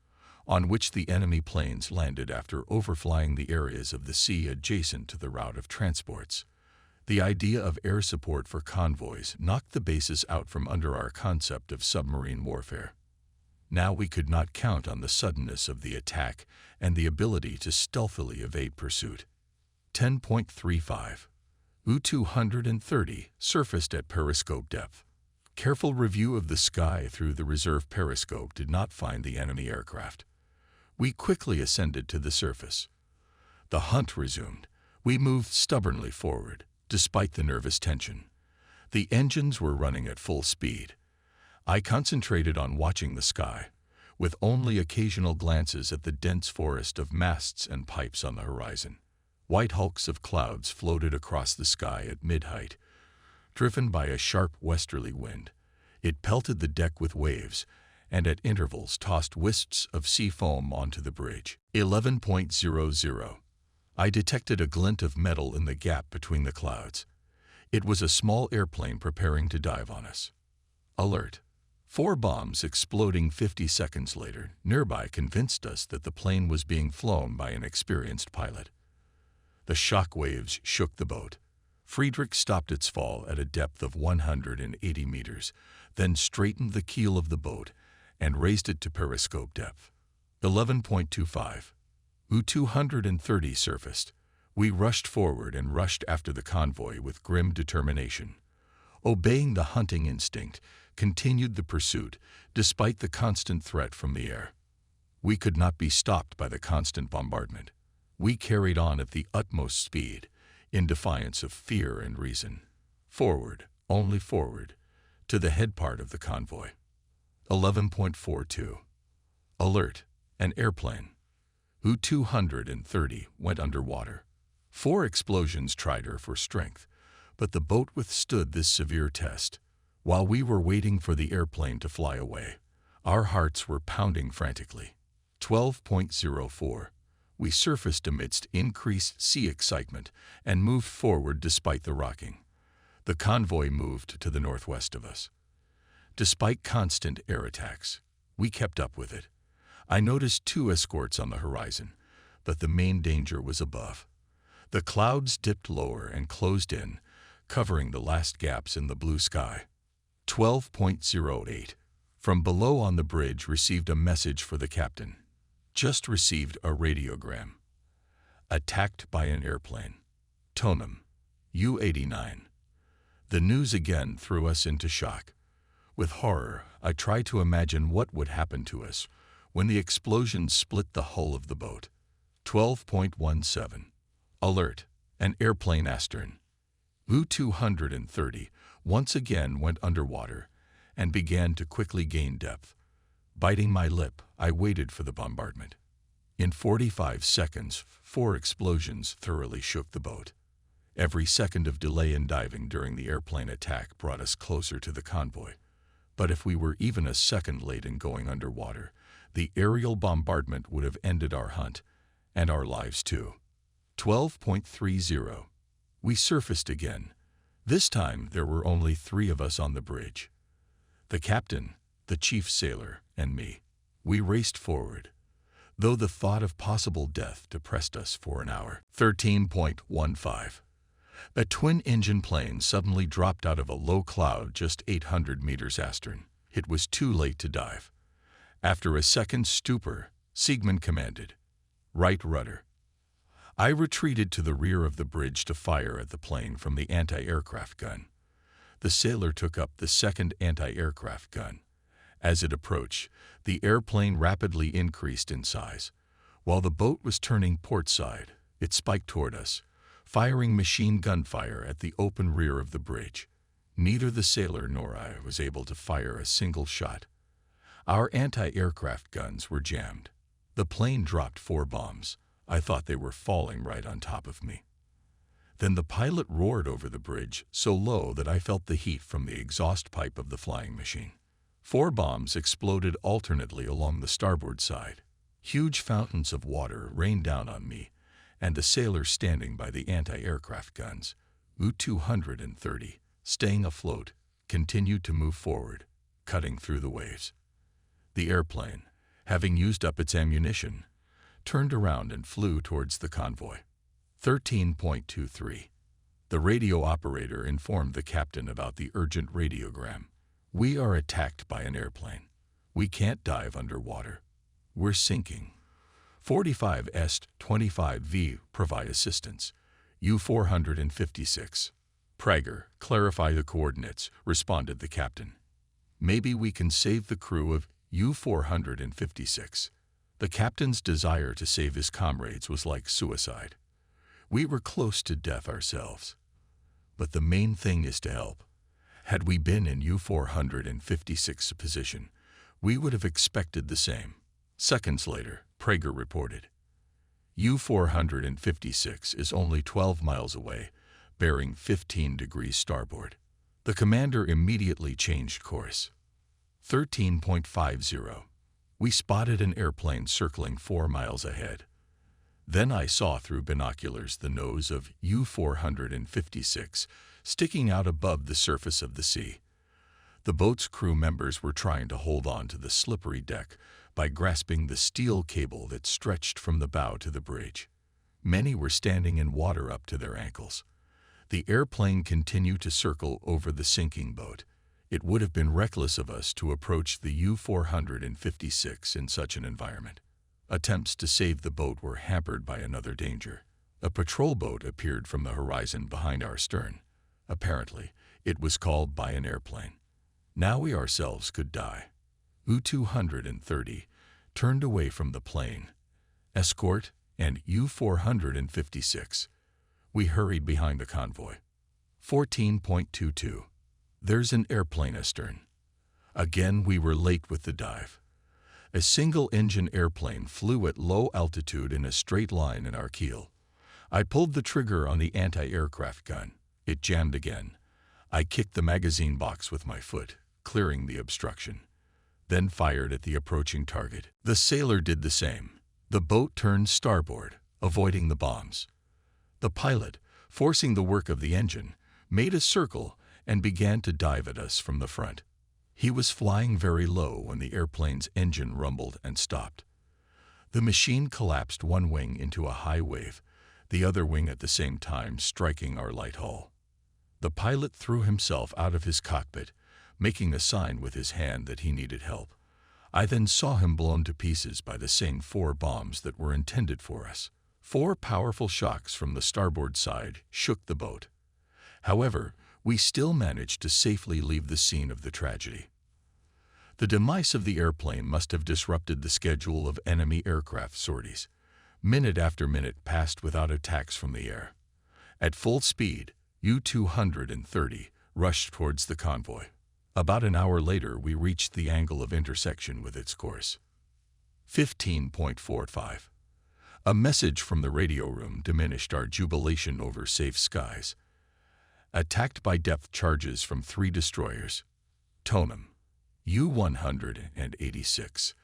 on which the enemy planes landed after overflying the areas of the sea adjacent to the route of transports. The idea of air support for convoys knocked the basis out from under our concept of submarine warfare. Now we could not count on the suddenness of the attack and the ability to stealthily evade pursuit. 10.35. U-230 surfaced at periscope depth. Careful review of the sky through the reserve periscope did not find the enemy aircraft. We quickly ascended to the surface. The hunt resumed. We moved stubbornly forward, despite the nervous tension. The engines were running at full speed. I concentrated on watching the sky, with only occasional glances at the dense forest of masts and pipes on the horizon. White hulks of clouds floated across the sky at mid-height. Driven by a sharp westerly wind, it pelted the deck with waves and at intervals tossed wisps of sea foam onto the bridge. 11.00. I detected a glint of metal in the gap between the clouds. It was a small airplane preparing to dive on us. Alert. 4 bombs exploding 50 seconds later nearby convinced us that the plane was being flown by an experienced pilot. The shock waves shook the boat. Friedrich stopped its fall at a depth of 180 meters, then straightened the keel of the boat and raised it to periscope depth. 11.25. U-230 surfaced. We rushed forward and rushed after the convoy with grim determination. Obeying the hunting instinct, continued the pursuit despite the constant threat from the air. We could not be stopped by the constant bombardment. We carried on at the utmost speed, in defiance of fear and reason. Forward, only forward, to the head part of the convoy. 11.42. Alert, an airplane. U-230 went underwater. 4 explosions tried her for strength, but the boat withstood this severe test. While we were waiting for the airplane to fly away, our hearts were pounding frantically. 12.04. We surfaced amidst increased sea excitement and moved forward despite the rocking. The convoy moved to the northwest of us. Despite constant air attacks, we kept up with it. I noticed 2 escorts on the horizon, but the main danger was above. The clouds dipped lower and closed in, covering the last gaps in the blue sky. 12.08. From below on the bridge received a message for the captain. Just received a radiogram. Attacked by an airplane. Tonum, U-89. The news again threw us into shock. With horror, I tried to imagine what would happen to us when the explosion split the hull of the boat. 12.17. Alert, an airplane astern. U-230 once again went underwater and began to quickly gain depth. Biting my lip, I waited for the bombardment. In 45 seconds, 4 explosions thoroughly shook the boat. Every second of delay in diving during the airplane attack brought us closer to the convoy. But if we were even a second late in going underwater, the aerial bombardment would have ended our hunt, and our lives too. 12.30. We surfaced again. This time there were only 3 of us on the bridge. The captain, the chief sailor, and me. We raced forward, though the thought of possible death depressed us for an hour. 13.15. A twin-engine plane suddenly dropped out of a low cloud just 800 meters astern. It was too late to dive. After a second stupor, Siegmund commanded, "Right rudder." I retreated to the rear of the bridge to fire at the plane from the anti-aircraft gun. The sailor took up the second anti-aircraft gun. As it approached, the airplane rapidly increased in size. While the boat was turning port side, it spiked toward us, firing machine gun fire at the open rear of the bridge. Neither the sailor nor I was able to fire a single shot. Our anti-aircraft guns were jammed. The plane dropped 4 bombs. I thought they were falling right on top of me. Then the pilot roared over the bridge so low that I felt the heat from the exhaust pipe of the flying machine. 4 bombs exploded alternately along the starboard side. Huge fountains of water rained down on me and the sailor standing by the anti-aircraft guns. U-230, staying afloat, continued to move forward, cutting through the waves. The airplane, having used up its ammunition, turned around and flew towards the convoy. 13.23. The radio operator informed the captain about the urgent radiogram. "We are attacked by an airplane. We can't dive underwater. We're sinking. 45 Est 25V provide assistance. U-456. Prager, clarify the coordinates," responded the captain. "Maybe we can save the crew of U-456. The captain's desire to save his comrades was like suicide. We were close to death ourselves. But the main thing is to help. Had we been in U-456 position, we would have expected the same." Seconds later, Prager reported, "U-456 is only 12 miles away, bearing 15 degrees starboard." The commander immediately changed course. 13.50. We spotted an airplane circling 4 miles ahead. Then I saw through binoculars the nose of U-456 sticking out above the surface of the sea. The boat's crew members were trying to hold on to the slippery deck by grasping the steel cable that stretched from the bow to the bridge. Many were standing in water up to their ankles. The airplane continued to circle over the sinking boat. It would have been reckless of us to approach the U-456 in such an environment. Attempts to save the boat were hampered by another danger. A patrol boat appeared from the horizon behind our stern. Apparently, it was called by an airplane. Now we ourselves could die. U-230 turned away from the plane. Escort and U-456. We hurried behind the convoy. 14.22. There's an airplane astern. Again, we were late with the dive. A single-engine airplane flew at low altitude in a straight line in our keel. I pulled the trigger on the anti-aircraft gun. It jammed again. I kicked the magazine box with my foot, clearing the obstruction, then fired at the approaching target. The sailor did the same. The boat turned starboard, avoiding the bombs. The pilot, forcing the work of the engine, made a circle and began to dive at us from the front. He was flying very low when the airplane's engine rumbled and stopped. The machine collapsed one wing into a high wave, the other wing at the same time striking our light hull. The pilot threw himself out of his cockpit, making a sign with his hand that he needed help. I then saw him blown to pieces by the same 4 bombs that were intended for us. 4 powerful shocks from the starboard side shook the boat. However, we still managed to safely leave the scene of the tragedy. The demise of the airplane must have disrupted the schedule of enemy aircraft sorties. Minute after minute passed without attacks from the air. At full speed, U-230 rushed towards the convoy. About an hour later, we reached the angle of intersection with its course. 15.45. A message from the radio room diminished our jubilation over safe skies. Attacked by depth charges from 3 destroyers. Tonham, U-186.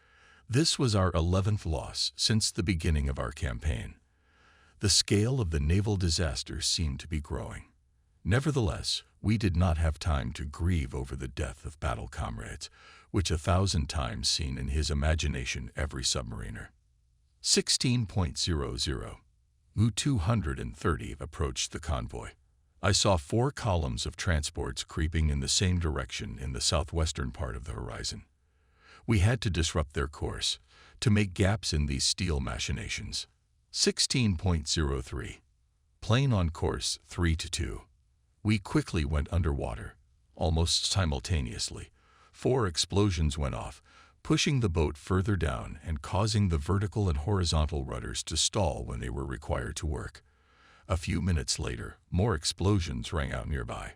This was our 11th loss since the beginning of our campaign. The scale of the naval disaster seemed to be growing. Nevertheless, we did not have time to grieve over the death of battle comrades, which 1,000 times seen in his imagination every submariner. 16.00. U-230 approached the convoy. I saw 4 columns of transports creeping in the same direction in the southwestern part of the horizon. We had to disrupt their course, to make gaps in these steel machinations. 16.03. Plane on course 3-2. We quickly went underwater. Almost simultaneously, 4 explosions went off, pushing the boat further down and causing the vertical and horizontal rudders to stall when they were required to work. A few minutes later, more explosions rang out nearby.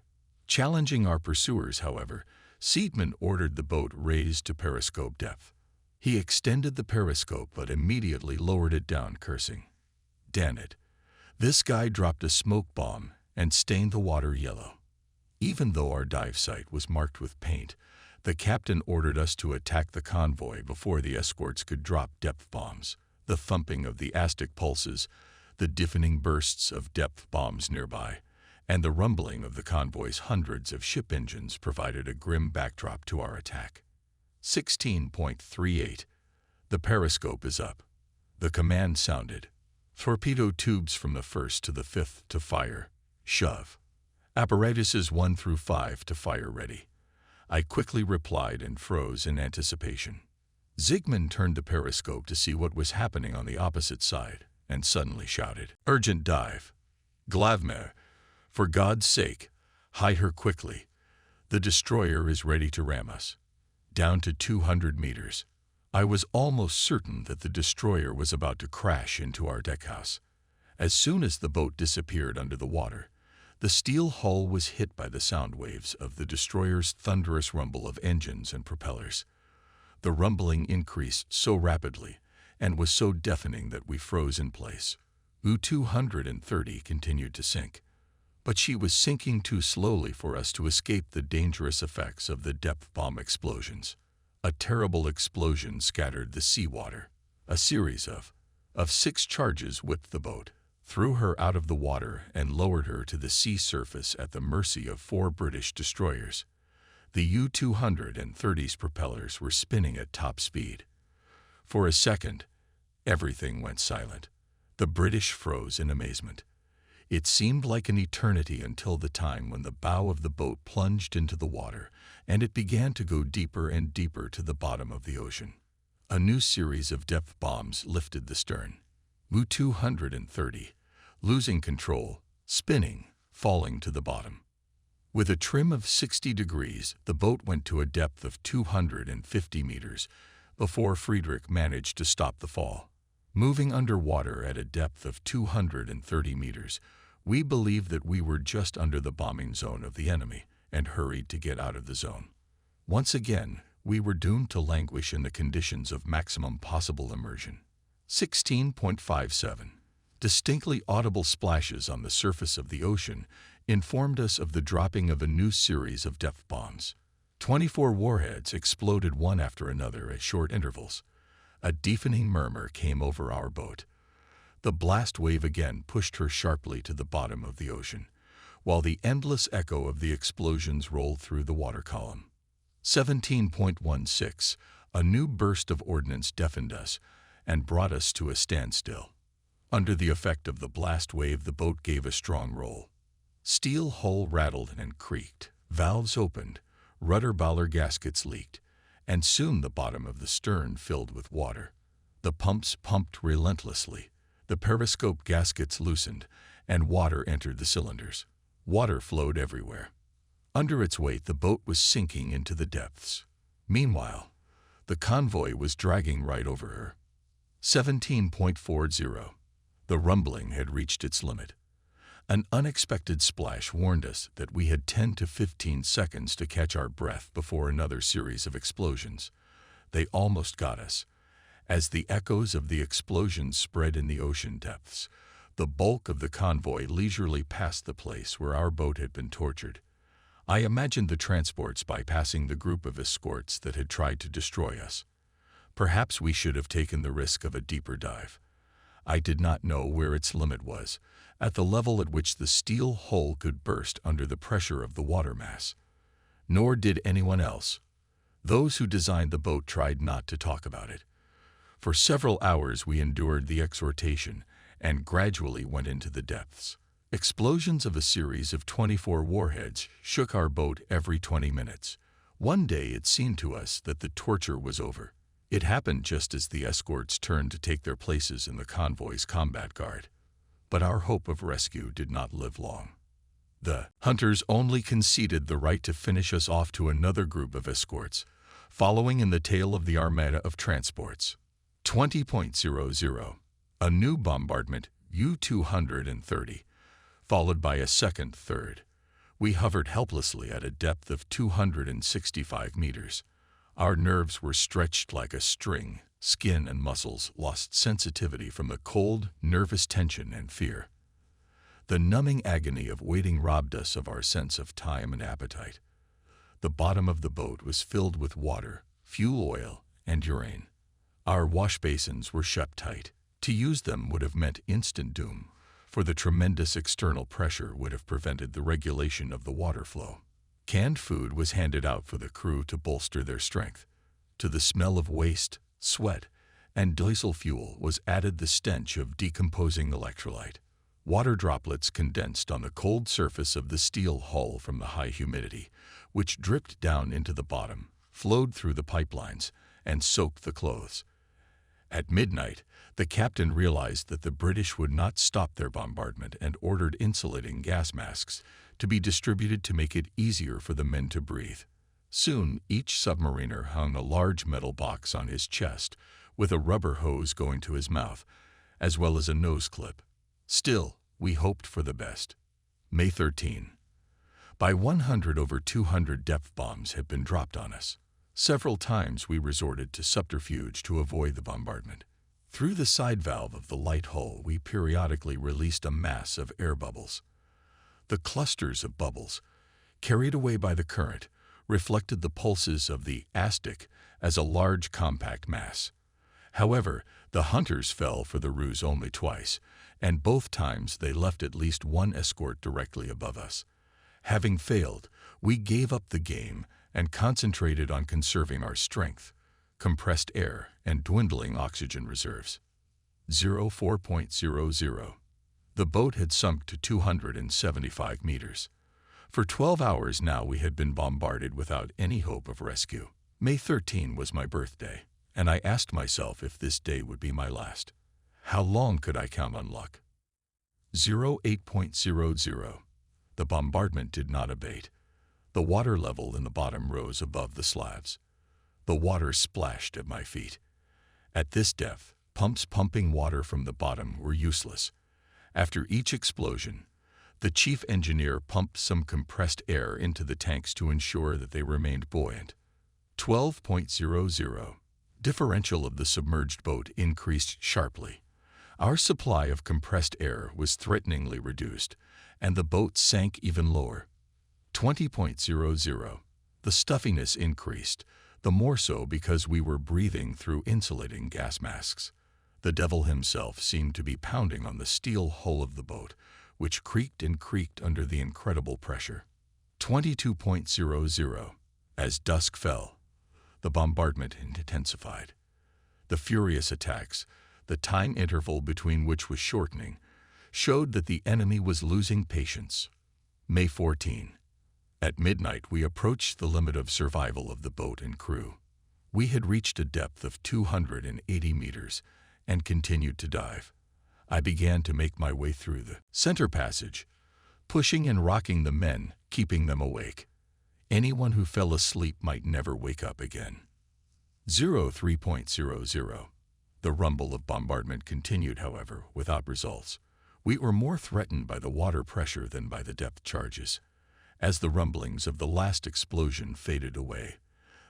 Challenging our pursuers, however, Seidman ordered the boat raised to periscope depth. He extended the periscope but immediately lowered it down, cursing. Damn it. This guy dropped a smoke bomb and stained the water yellow. Even though our dive site was marked with paint, the captain ordered us to attack the convoy before the escorts could drop depth bombs. The thumping of the Aztec pulses, the deafening bursts of depth bombs nearby, and the rumbling of the convoy's hundreds of ship engines provided a grim backdrop to our attack. 16.38. The periscope is up. The command sounded. Torpedo tubes from the 1st to the 5th to fire. Shove. Apparatuses 1 through 5 to fire ready. I quickly replied and froze in anticipation. Zygmunt turned the periscope to see what was happening on the opposite side and suddenly shouted, "Urgent dive! Glavmer, for God's sake, hide her quickly. The destroyer is ready to ram us." Down to 200 meters. I was almost certain that the destroyer was about to crash into our deckhouse. As soon as the boat disappeared under the water, the steel hull was hit by the sound waves of the destroyer's thunderous rumble of engines and propellers. The rumbling increased so rapidly and was so deafening that we froze in place. U-230 continued to sink, but she was sinking too slowly for us to escape the dangerous effects of the depth bomb explosions. A terrible explosion scattered the seawater. A series of 6 charges whipped the boat, threw her out of the water, and lowered her to the sea surface at the mercy of 4 British destroyers. The U-230's propellers were spinning at top speed. For a second, everything went silent. The British froze in amazement. It seemed like an eternity until the time when the bow of the boat plunged into the water, and it began to go deeper and deeper to the bottom of the ocean. A new series of depth bombs lifted the stern. U-230, losing control, spinning, falling to the bottom. With a trim of 60 degrees, the boat went to a depth of 250 meters before Friedrich managed to stop the fall. Moving underwater at a depth of 230 meters, we believed that we were just under the bombing zone of the enemy and hurried to get out of the zone. Once again, we were doomed to languish in the conditions of maximum possible immersion. 16.57. Distinctly audible splashes on the surface of the ocean informed us of the dropping of a new series of depth bombs. 24 warheads exploded one after another at short intervals. A deafening murmur came over our boat. The blast wave again pushed her sharply to the bottom of the ocean, while the endless echo of the explosions rolled through the water column. 17.16. A new burst of ordnance deafened us and brought us to a standstill. Under the effect of the blast wave, the boat gave a strong roll. Steel hull rattled and creaked, valves opened, rudder boiler gaskets leaked, and soon the bottom of the stern filled with water. The pumps pumped relentlessly, the periscope gaskets loosened, and water entered the cylinders. Water flowed everywhere. Under its weight, the boat was sinking into the depths. Meanwhile, the convoy was dragging right over her. 17.40. The rumbling had reached its limit. An unexpected splash warned us that we had 10 to 15 seconds to catch our breath before another series of explosions. They almost got us. As the echoes of the explosions spread in the ocean depths, the bulk of the convoy leisurely passed the place where our boat had been tortured. I imagined the transports bypassing the group of escorts that had tried to destroy us. Perhaps we should have taken the risk of a deeper dive. I did not know where its limit was, at the level at which the steel hull could burst under the pressure of the water mass. Nor did anyone else. Those who designed the boat tried not to talk about it. For several hours we endured the exhortation and gradually went into the depths. Explosions of a series of 24 warheads shook our boat every 20 minutes. One day it seemed to us that the torture was over. It happened just as the escorts turned to take their places in the convoy's combat guard. But our hope of rescue did not live long. The hunters only conceded the right to finish us off to another group of escorts, following in the tail of the armada of transports. 20.00. A new bombardment, U-230, followed by a second third. We hovered helplessly at a depth of 265 meters. Our nerves were stretched like a string. Skin and muscles lost sensitivity from the cold, nervous tension and fear. The numbing agony of waiting robbed us of our sense of time and appetite. The bottom of the boat was filled with water, fuel oil, and urine. Our wash basins were shut tight. To use them would have meant instant doom, for the tremendous external pressure would have prevented the regulation of the water flow. Canned food was handed out for the crew to bolster their strength. To the smell of waste, sweat, and diesel fuel was added the stench of decomposing electrolyte. Water droplets condensed on the cold surface of the steel hull from the high humidity, which dripped down into the bottom, flowed through the pipelines, and soaked the clothes. At midnight, the captain realized that the British would not stop their bombardment and ordered insulating gas masks to be distributed to make it easier for the men to breathe. Soon, each submariner hung a large metal box on his chest with a rubber hose going to his mouth, as well as a nose clip. Still, we hoped for the best. May 13. By 100 over 200 depth bombs had been dropped on us. Several times we resorted to subterfuge to avoid the bombardment. Through the side valve of the light hull, we periodically released a mass of air bubbles. The clusters of bubbles, carried away by the current, reflected the pulses of the Aztec as a large compact mass. However, the hunters fell for the ruse only twice, and both times they left at least one escort directly above us. Having failed, we gave up the game and concentrated on conserving our strength, compressed air, and dwindling oxygen reserves. 04.00. The boat had sunk to 275 meters. For 12 hours now we had been bombarded without any hope of rescue. May 13 was my birthday, and I asked myself if this day would be my last. How long could I count on luck? 08.00. The bombardment did not abate. The water level in the bottom rose above the slabs. The water splashed at my feet. At this depth, pumps pumping water from the bottom were useless. After each explosion, the chief engineer pumped some compressed air into the tanks to ensure that they remained buoyant. 12.00. Differential of the submerged boat increased sharply. Our supply of compressed air was threateningly reduced, and the boat sank even lower. 20.00. The stuffiness increased, the more so because we were breathing through insulating gas masks. The devil himself seemed to be pounding on the steel hull of the boat, which creaked and creaked under the incredible pressure. 22.00. As dusk fell, the bombardment intensified. The furious attacks, the time interval between which was shortening, showed that the enemy was losing patience. May 14. At midnight we approached the limit of survival of the boat and crew. We had reached a depth of 280 meters and continued to dive. I began to make my way through the center passage, pushing and rocking the men, keeping them awake. Anyone who fell asleep might never wake up again. 03.00. The rumble of bombardment continued, however, without results. We were more threatened by the water pressure than by the depth charges. As the rumblings of the last explosion faded away,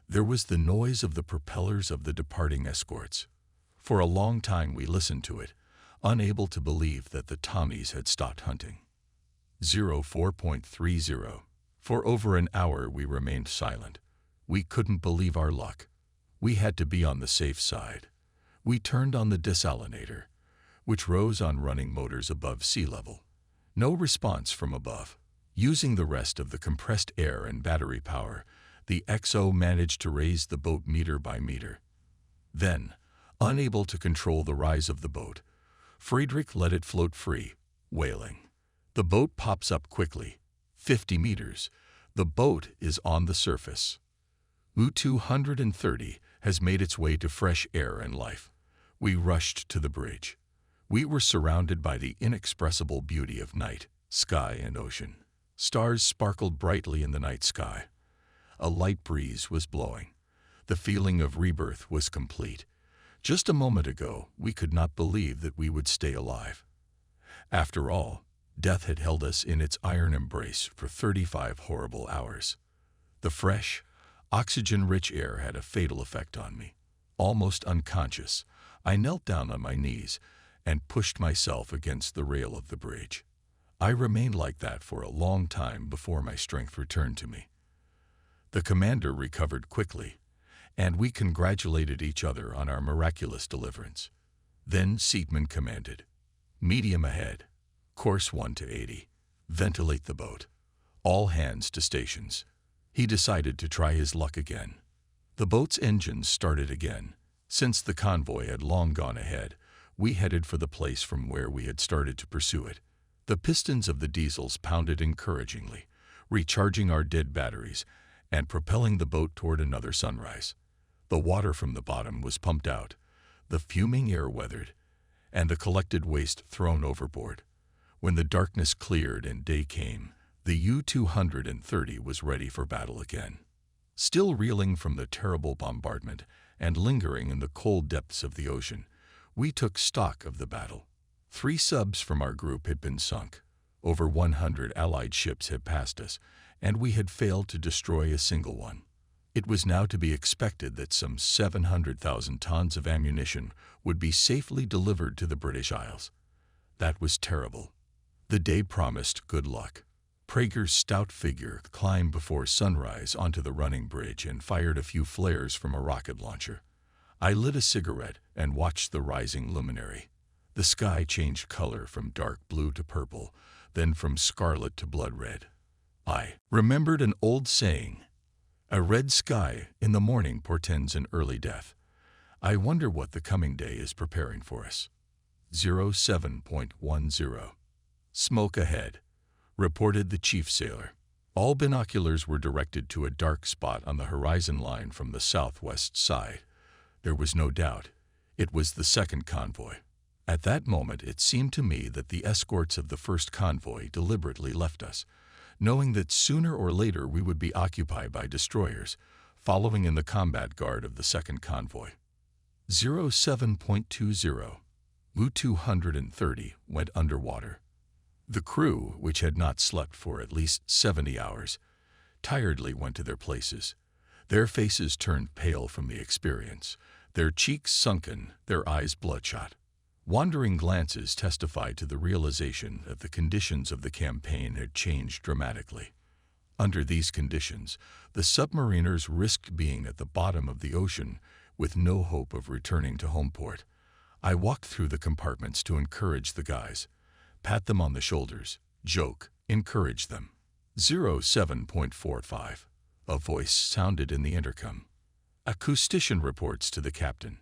there was the noise of the propellers of the departing escorts. For a long time we listened to it, unable to believe that the Tommies had stopped hunting. 04.30. For over an hour we remained silent. We couldn't believe our luck. We had to be on the safe side. We turned on the desalinator, which rose on running motors above sea level. No response from above. Using the rest of the compressed air and battery power, the XO managed to raise the boat meter by meter. Then, unable to control the rise of the boat, Friedrich let it float free, wailing. The boat pops up quickly. 50 meters. The boat is on the surface. U-230 has made its way to fresh air and life. We rushed to the bridge. We were surrounded by the inexpressible beauty of night, sky, and ocean. Stars sparkled brightly in the night sky. A light breeze was blowing. The feeling of rebirth was complete. Just a moment ago, we could not believe that we would stay alive. After all, death had held us in its iron embrace for 35 horrible hours. The fresh, oxygen-rich air had a fatal effect on me. Almost unconscious, I knelt down on my knees and pushed myself against the rail of the bridge. I remained like that for a long time before my strength returned to me. The commander recovered quickly, and we congratulated each other on our miraculous deliverance. Then Seidman commanded, "Medium ahead, course 1 to 80, ventilate the boat. All hands to stations." He decided to try his luck again. The boat's engines started again. Since the convoy had long gone ahead, we headed for the place from where we had started to pursue it. The pistons of the diesels pounded encouragingly, recharging our dead batteries and propelling the boat toward another sunrise. The water from the bottom was pumped out, the fuming air weathered, and the collected waste thrown overboard. When the darkness cleared and day came, the U-230 was ready for battle again. Still reeling from the terrible bombardment and lingering in the cold depths of the ocean, we took stock of the battle. 3 subs from our group had been sunk. Over 100 Allied ships had passed us, and we had failed to destroy a single one. It was now to be expected that some 700,000 tons of ammunition would be safely delivered to the British Isles. That was terrible. The day promised good luck. Prager's stout figure climbed before sunrise onto the running bridge and fired a few flares from a rocket launcher. I lit a cigarette and watched the rising luminary. The sky changed color from dark blue to purple, then from scarlet to blood red. I remembered an old saying, A red sky in the morning portends an early death. I wonder what the coming day is preparing for us. 07.10. Smoke ahead, reported the chief sailor. All binoculars were directed to a dark spot on the horizon line from the southwest side. There was no doubt. It was the second convoy. At that moment, it seemed to me that the escorts of the first convoy deliberately left us, knowing that sooner or later we would be occupied by destroyers, following in the combat guard of the second convoy. 07.20. U-230 went underwater. The crew, which had not slept for at least 70 hours, tiredly went to their places. Their faces turned pale from the experience, their cheeks sunken, their eyes bloodshot. Wandering glances testified to the realization that the conditions of the campaign had changed dramatically. Under these conditions, the submariners risked being at the bottom of the ocean with no hope of returning to home port. I walked through the compartments to encourage the guys, pat them on the shoulders, joke, encourage them. 07.45. A voice sounded in the intercom. Acoustician reports to the captain.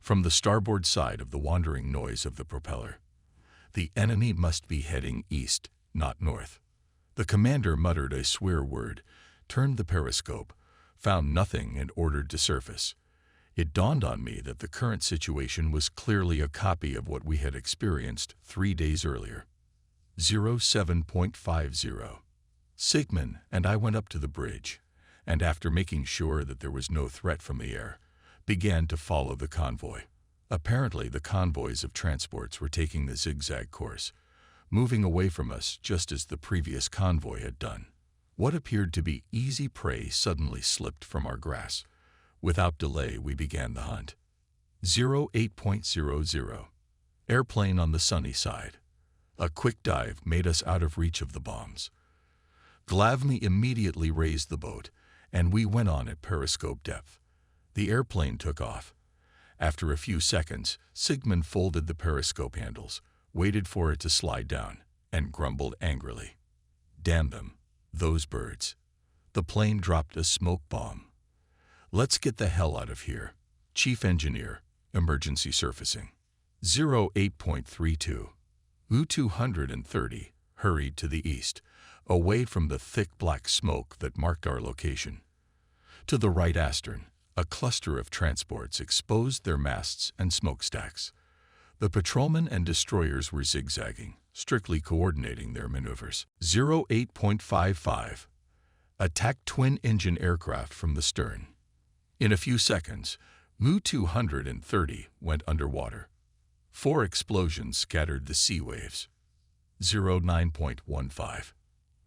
From the starboard side of the wandering noise of the propeller. The enemy must be heading east, not north. The commander muttered a swear word, turned the periscope, found nothing and ordered to surface. It dawned on me that the current situation was clearly a copy of what we had experienced 3 days earlier. 07.50. Sigmund and I went up to the bridge, and after making sure that there was no threat from the air, began to follow the convoy. Apparently, the convoys of transports were taking the zigzag course, moving away from us just as the previous convoy had done. What appeared to be easy prey suddenly slipped from our grasp. Without delay, we began the hunt. 08.00. Airplane on the sunny side. A quick dive made us out of reach of the bombs. Glavny immediately raised the boat, and we went on at periscope depth. The airplane took off. After a few seconds, Sigmund folded the periscope handles, waited for it to slide down, and grumbled angrily. Damn them, those birds. The plane dropped a smoke bomb. Let's get the hell out of here. Chief Engineer, Emergency Surfacing. 08.32. U-230 hurried to the east, away from the thick black smoke that marked our location. To the right astern, a cluster of transports exposed their masts and smokestacks. The patrolmen and destroyers were zigzagging, strictly coordinating their maneuvers. 08.55. Attacked twin-engine aircraft from the stern. In a few seconds, U-230 went underwater. 4 explosions scattered the sea waves. 09.15.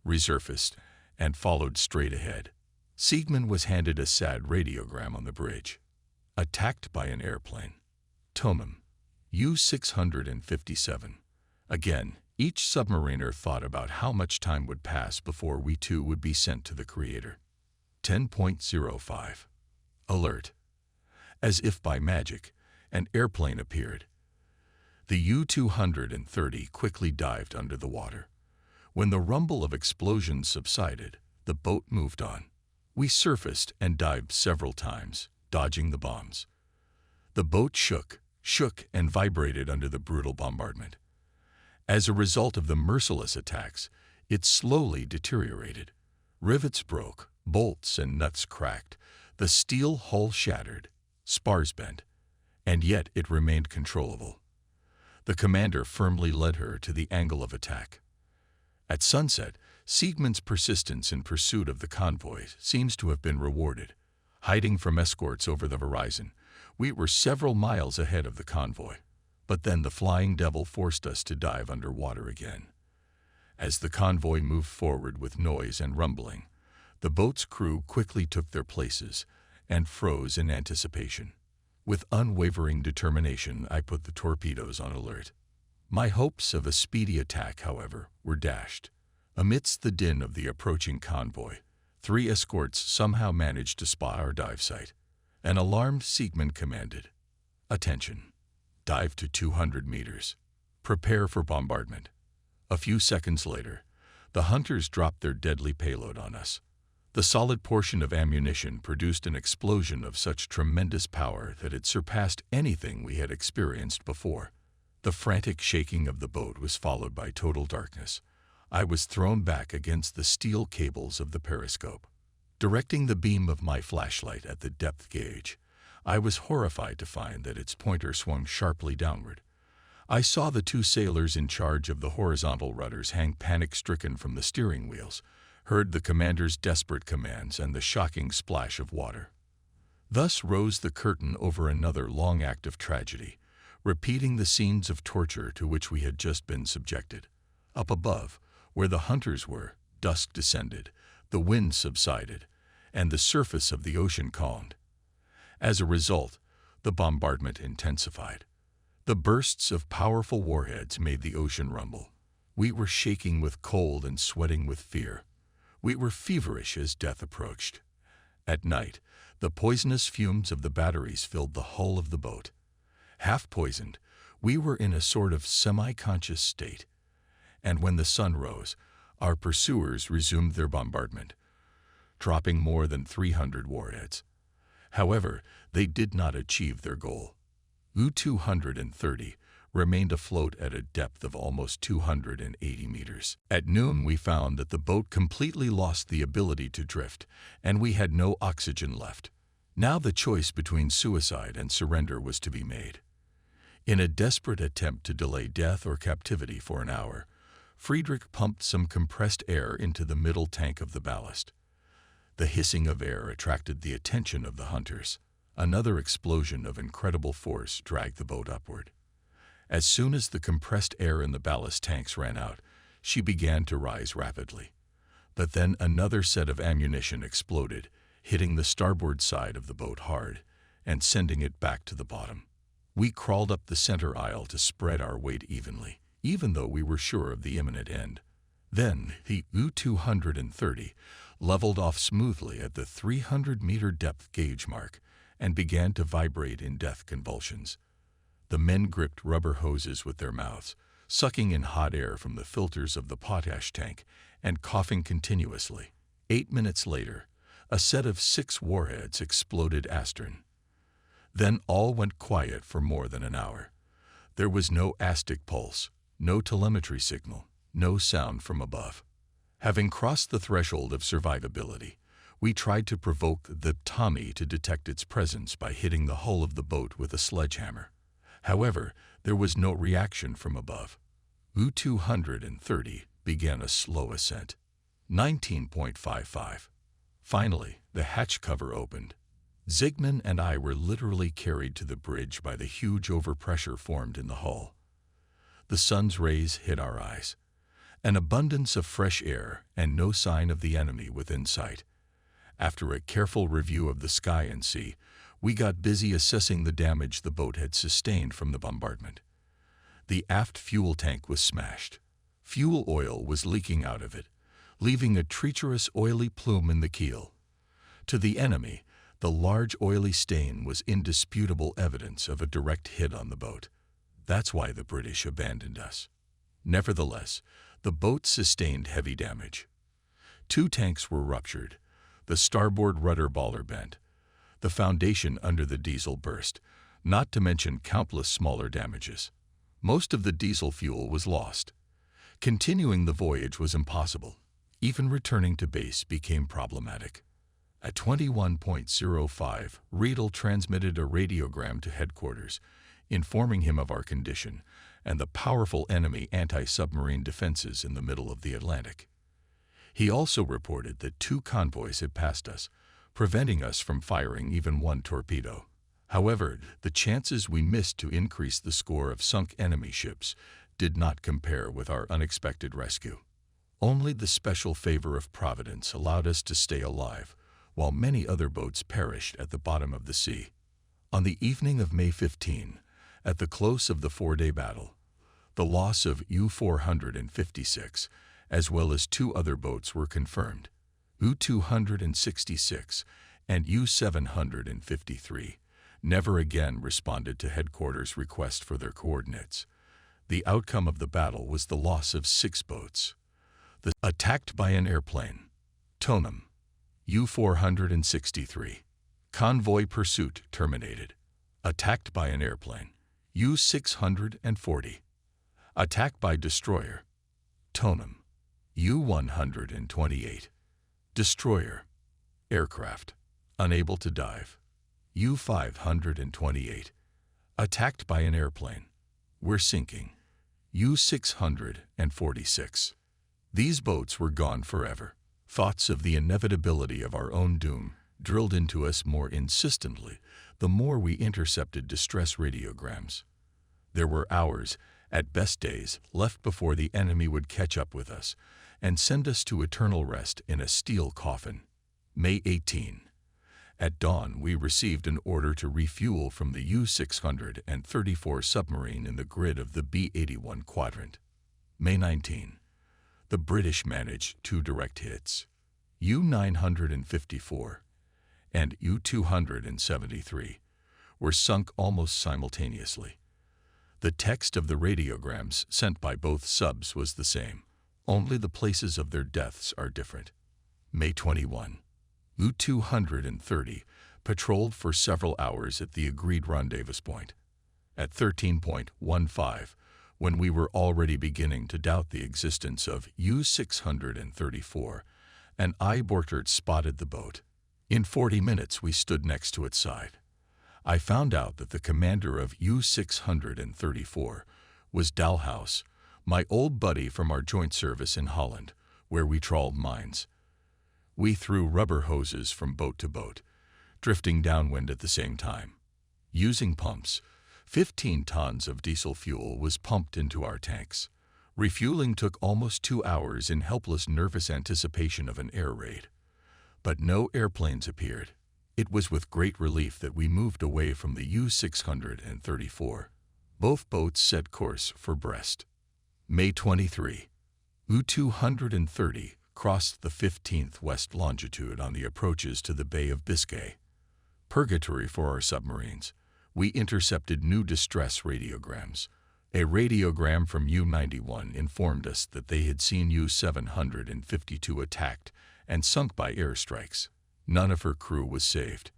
Resurfaced and followed straight ahead. Sigmund was handed a sad radiogram on the bridge. Attacked by an airplane. Tomum, U-657. Again, each submariner thought about how much time would pass before we too would be sent to the Creator. 10.05. Alert. As if by magic, an airplane appeared. The U-230 quickly dived under the water. When the rumble of explosions subsided, the boat moved on. We surfaced and dived several times, dodging the bombs. The boat shook and vibrated under the brutal bombardment. As a result of the merciless attacks, it slowly deteriorated. Rivets broke, bolts and nuts cracked, the steel hull shattered, spars bent, and yet it remained controllable. The commander firmly led her to the angle of attack. At sunset, Sigmund's persistence in pursuit of the convoy seems to have been rewarded. Hiding from escorts over the horizon, we were several miles ahead of the convoy. But then the Flying Devil forced us to dive underwater again. As the convoy moved forward with noise and rumbling, the boat's crew quickly took their places and froze in anticipation. With unwavering determination, I put the torpedoes on alert. My hopes of a speedy attack, however, were dashed. Amidst the din of the approaching convoy, 3 escorts somehow managed to spot our dive site. An alarmed Sigmund commanded, "Attention! Dive to 200 meters. Prepare for bombardment." A few seconds later, the hunters dropped their deadly payload on us. The solid portion of ammunition produced an explosion of such tremendous power that it surpassed anything we had experienced before. The frantic shaking of the boat was followed by total darkness. I was thrown back against the steel cables of the periscope. Directing the beam of my flashlight at the depth gauge, I was horrified to find that its pointer swung sharply downward. I saw the two sailors in charge of the horizontal rudders hang panic-stricken from the steering wheels, heard the commander's desperate commands and the shocking splash of water. Thus rose the curtain over another long act of tragedy, repeating the scenes of torture to which we had just been subjected. Up above, where the hunters were, dusk descended, the wind subsided, and the surface of the ocean calmed. As a result, the bombardment intensified. The bursts of powerful warheads made the ocean rumble. We were shaking with cold and sweating with fear. We were feverish as death approached. At night, the poisonous fumes of the batteries filled the hull of the boat. Half poisoned, we were in a sort of semi-conscious state. And when the sun rose, our pursuers resumed their bombardment, dropping more than 300 warheads. However, they did not achieve their goal. U-230 remained afloat at a depth of almost 280 meters. At noon, we found that the boat completely lost the ability to drift, and we had no oxygen left. Now the choice between suicide and surrender was to be made. In a desperate attempt to delay death or captivity for an hour, Friedrich pumped some compressed air into the middle tank of the ballast. The hissing of air attracted the attention of the hunters. Another explosion of incredible force dragged the boat upward. As soon as the compressed air in the ballast tanks ran out, she began to rise rapidly. But then another set of ammunition exploded, hitting the starboard side of the boat hard and sending it back to the bottom. We crawled up the center aisle to spread our weight evenly, even though we were sure of the imminent end. Then the U-230 leveled off smoothly at the 300-meter depth gauge mark and began to vibrate in death convulsions. The men gripped rubber hoses with their mouths, sucking in hot air from the filters of the potash tank and coughing continuously. 8 minutes later, a set of 6 warheads exploded astern. Then all went quiet for more than an hour. There was no ASTIC pulse, no telemetry signal, no sound from above. Having crossed the threshold of survivability, we tried to provoke the Tommy to detect its presence by hitting the hull of the boat with a sledgehammer. However, there was no reaction from above. U-230 began a slow ascent. 19.55. Finally, the hatch cover opened. Zygmunt and I were literally carried to the bridge by the huge overpressure formed in the hull. The sun's rays hit our eyes. An abundance of fresh air and no sign of the enemy within sight. After a careful review of the sky and sea, we got busy assessing the damage the boat had sustained from the bombardment. The aft fuel tank was smashed. Fuel oil was leaking out of it, leaving a treacherous oily plume in the keel. To the enemy, the large oily stain was indisputable evidence of a direct hit on the boat. That's why the British abandoned us. Nevertheless, the boat sustained heavy damage. 2 tanks were ruptured, the starboard rudder baller bent, the foundation under the diesel burst, not to mention countless smaller damages. Most of the diesel fuel was lost. Continuing the voyage was impossible. Even returning to base became problematic. At 21.05, Riedel transmitted a radiogram to headquarters, informing him of our condition and the powerful enemy anti-submarine defenses in the middle of the Atlantic. He also reported that 2 convoys had passed us, preventing us from firing even 1 torpedo. However, the chances we missed to increase the score of sunk enemy ships did not compare with our unexpected rescue. Only the special favor of Providence allowed us to stay alive, while many other boats perished at the bottom of the sea. On the evening of May 15, at the close of the 4-day battle, the loss of U-456, as well as 2 other boats were confirmed. U-266 and U-753 never again responded to headquarters' request for their coordinates. The outcome of the battle was the loss of 6 boats. Attacked by an airplane. Tonum. U-463. Convoy pursuit terminated. Attacked by an airplane. U-640. Attack by destroyer. Tonum. U-128. Destroyer. Aircraft. Unable to dive. U-528. Attacked by an airplane. We're sinking. U-646. These boats were gone forever. Thoughts of the inevitability of our own doom drilled into us more insistently the more we intercepted distress radiograms. There were hours, at best days, left before the enemy would catch up with us and send us to eternal rest in a steel coffin. May 18. At dawn, we received an order to refuel from the U-634 submarine in the grid of the B-81 quadrant. May 19. The British managed 2 direct hits. U-954 and U-273 were sunk almost simultaneously. The text of the radiograms sent by both subs was the same, only the places of their deaths are different. May 21. U-230 patrolled for several hours at the agreed rendezvous point. At 13.15, when we were already beginning to doubt the existence of U-634, an Eye-Bortert spotted the boat. In 40 minutes we stood next to its side. I found out that the commander of U-634 was Dalhouse, my old buddy from our joint service in Holland, where we trawled mines. We threw rubber hoses from boat to boat, drifting downwind at the same time. Using pumps, 15 tons of diesel fuel was pumped into our tanks. Refueling took almost 2 hours in helpless, nervous anticipation of an air raid. But no airplanes appeared. It was with great relief that we moved away from the U-634. Both boats set course for Brest. May 23. U-230 crossed the 15th west longitude on the approaches to the Bay of Biscay. Purgatory for our submarines. We intercepted new distress radiograms. A radiogram from U-91 informed us that they had seen U-752 attacked and sunk by airstrikes. None of her crew was saved.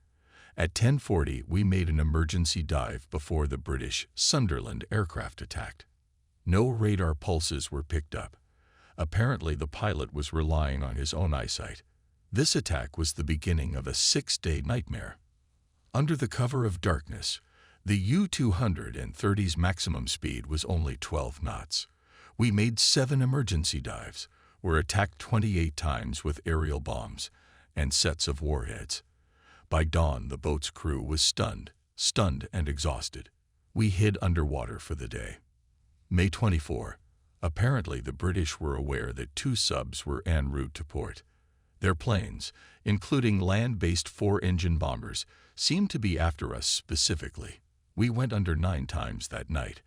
At 10:40, we made an emergency dive before the British Sunderland aircraft attacked. No radar pulses were picked up. Apparently, the pilot was relying on his own eyesight. This attack was the beginning of a 6-day nightmare. Under the cover of darkness, the U-230's maximum speed was only 12 knots. We made 7 emergency dives, were attacked 28 times with aerial bombs and sets of warheads. By dawn, the boat's crew was stunned and exhausted. We hid underwater for the day. May 24. Apparently, the British were aware that 2 subs were en route to port. Their planes, including land-based 4-engine bombers, seemed to be after us specifically. We went under 9 times that night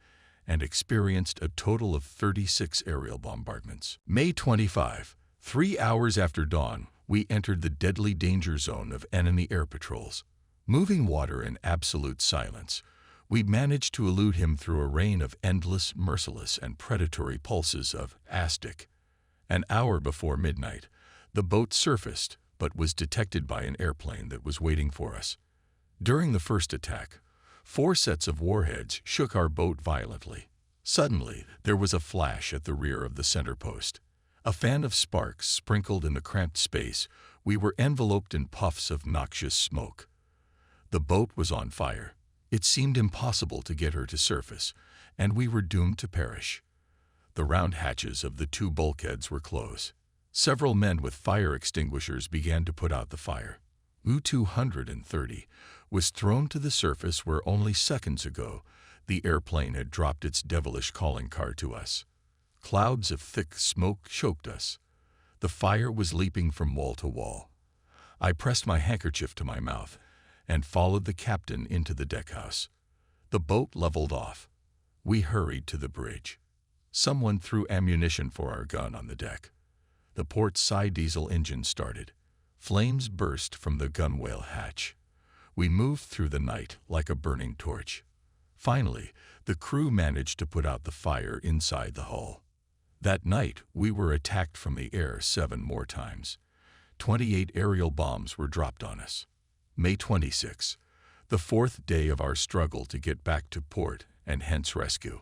and experienced a total of 36 aerial bombardments. May 25. 3 hours after dawn, we entered the deadly danger zone of enemy air patrols. Moving water in absolute silence, we managed to elude him through a rain of endless, merciless, and predatory pulses of ASTIC. An hour before midnight, the boat surfaced but was detected by an airplane that was waiting for us. During the first attack, 4 sets of warheads shook our boat violently. Suddenly, there was a flash at the rear of the center post. A fan of sparks sprinkled in the cramped space. We were enveloped in puffs of noxious smoke. The boat was on fire. It seemed impossible to get her to surface, and we were doomed to perish. The round hatches of the 2 bulkheads were closed. Several men with fire extinguishers began to put out the fire. U-230 was thrown to the surface where only seconds ago the airplane had dropped its devilish calling card to us. Clouds of thick smoke choked us. The fire was leaping from wall to wall. I pressed my handkerchief to my mouth and followed the captain into the deckhouse. The boat leveled off. We hurried to the bridge. Someone threw ammunition for our gun on the deck. The port side diesel engine started. Flames burst from the gunwale hatch. We moved through the night like a burning torch. Finally, the crew managed to put out the fire inside the hull. That night, we were attacked from the air 7 more times. 28 aerial bombs were dropped on us. May 26, the fourth day of our struggle to get back to port and hence rescue.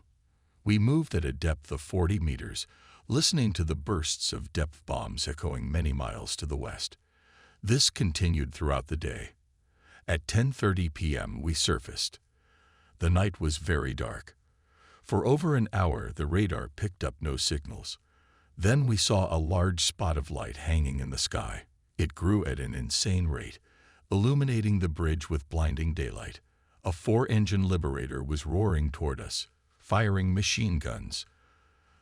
We moved at a depth of 40 meters, listening to the bursts of depth bombs echoing many miles to the west. This continued throughout the day. At 10:30 p.m. we surfaced. The night was very dark. For over an hour the radar picked up no signals. Then we saw a large spot of light hanging in the sky. It grew at an insane rate, illuminating the bridge with blinding daylight. A 4-engine Liberator was roaring toward us, firing machine guns.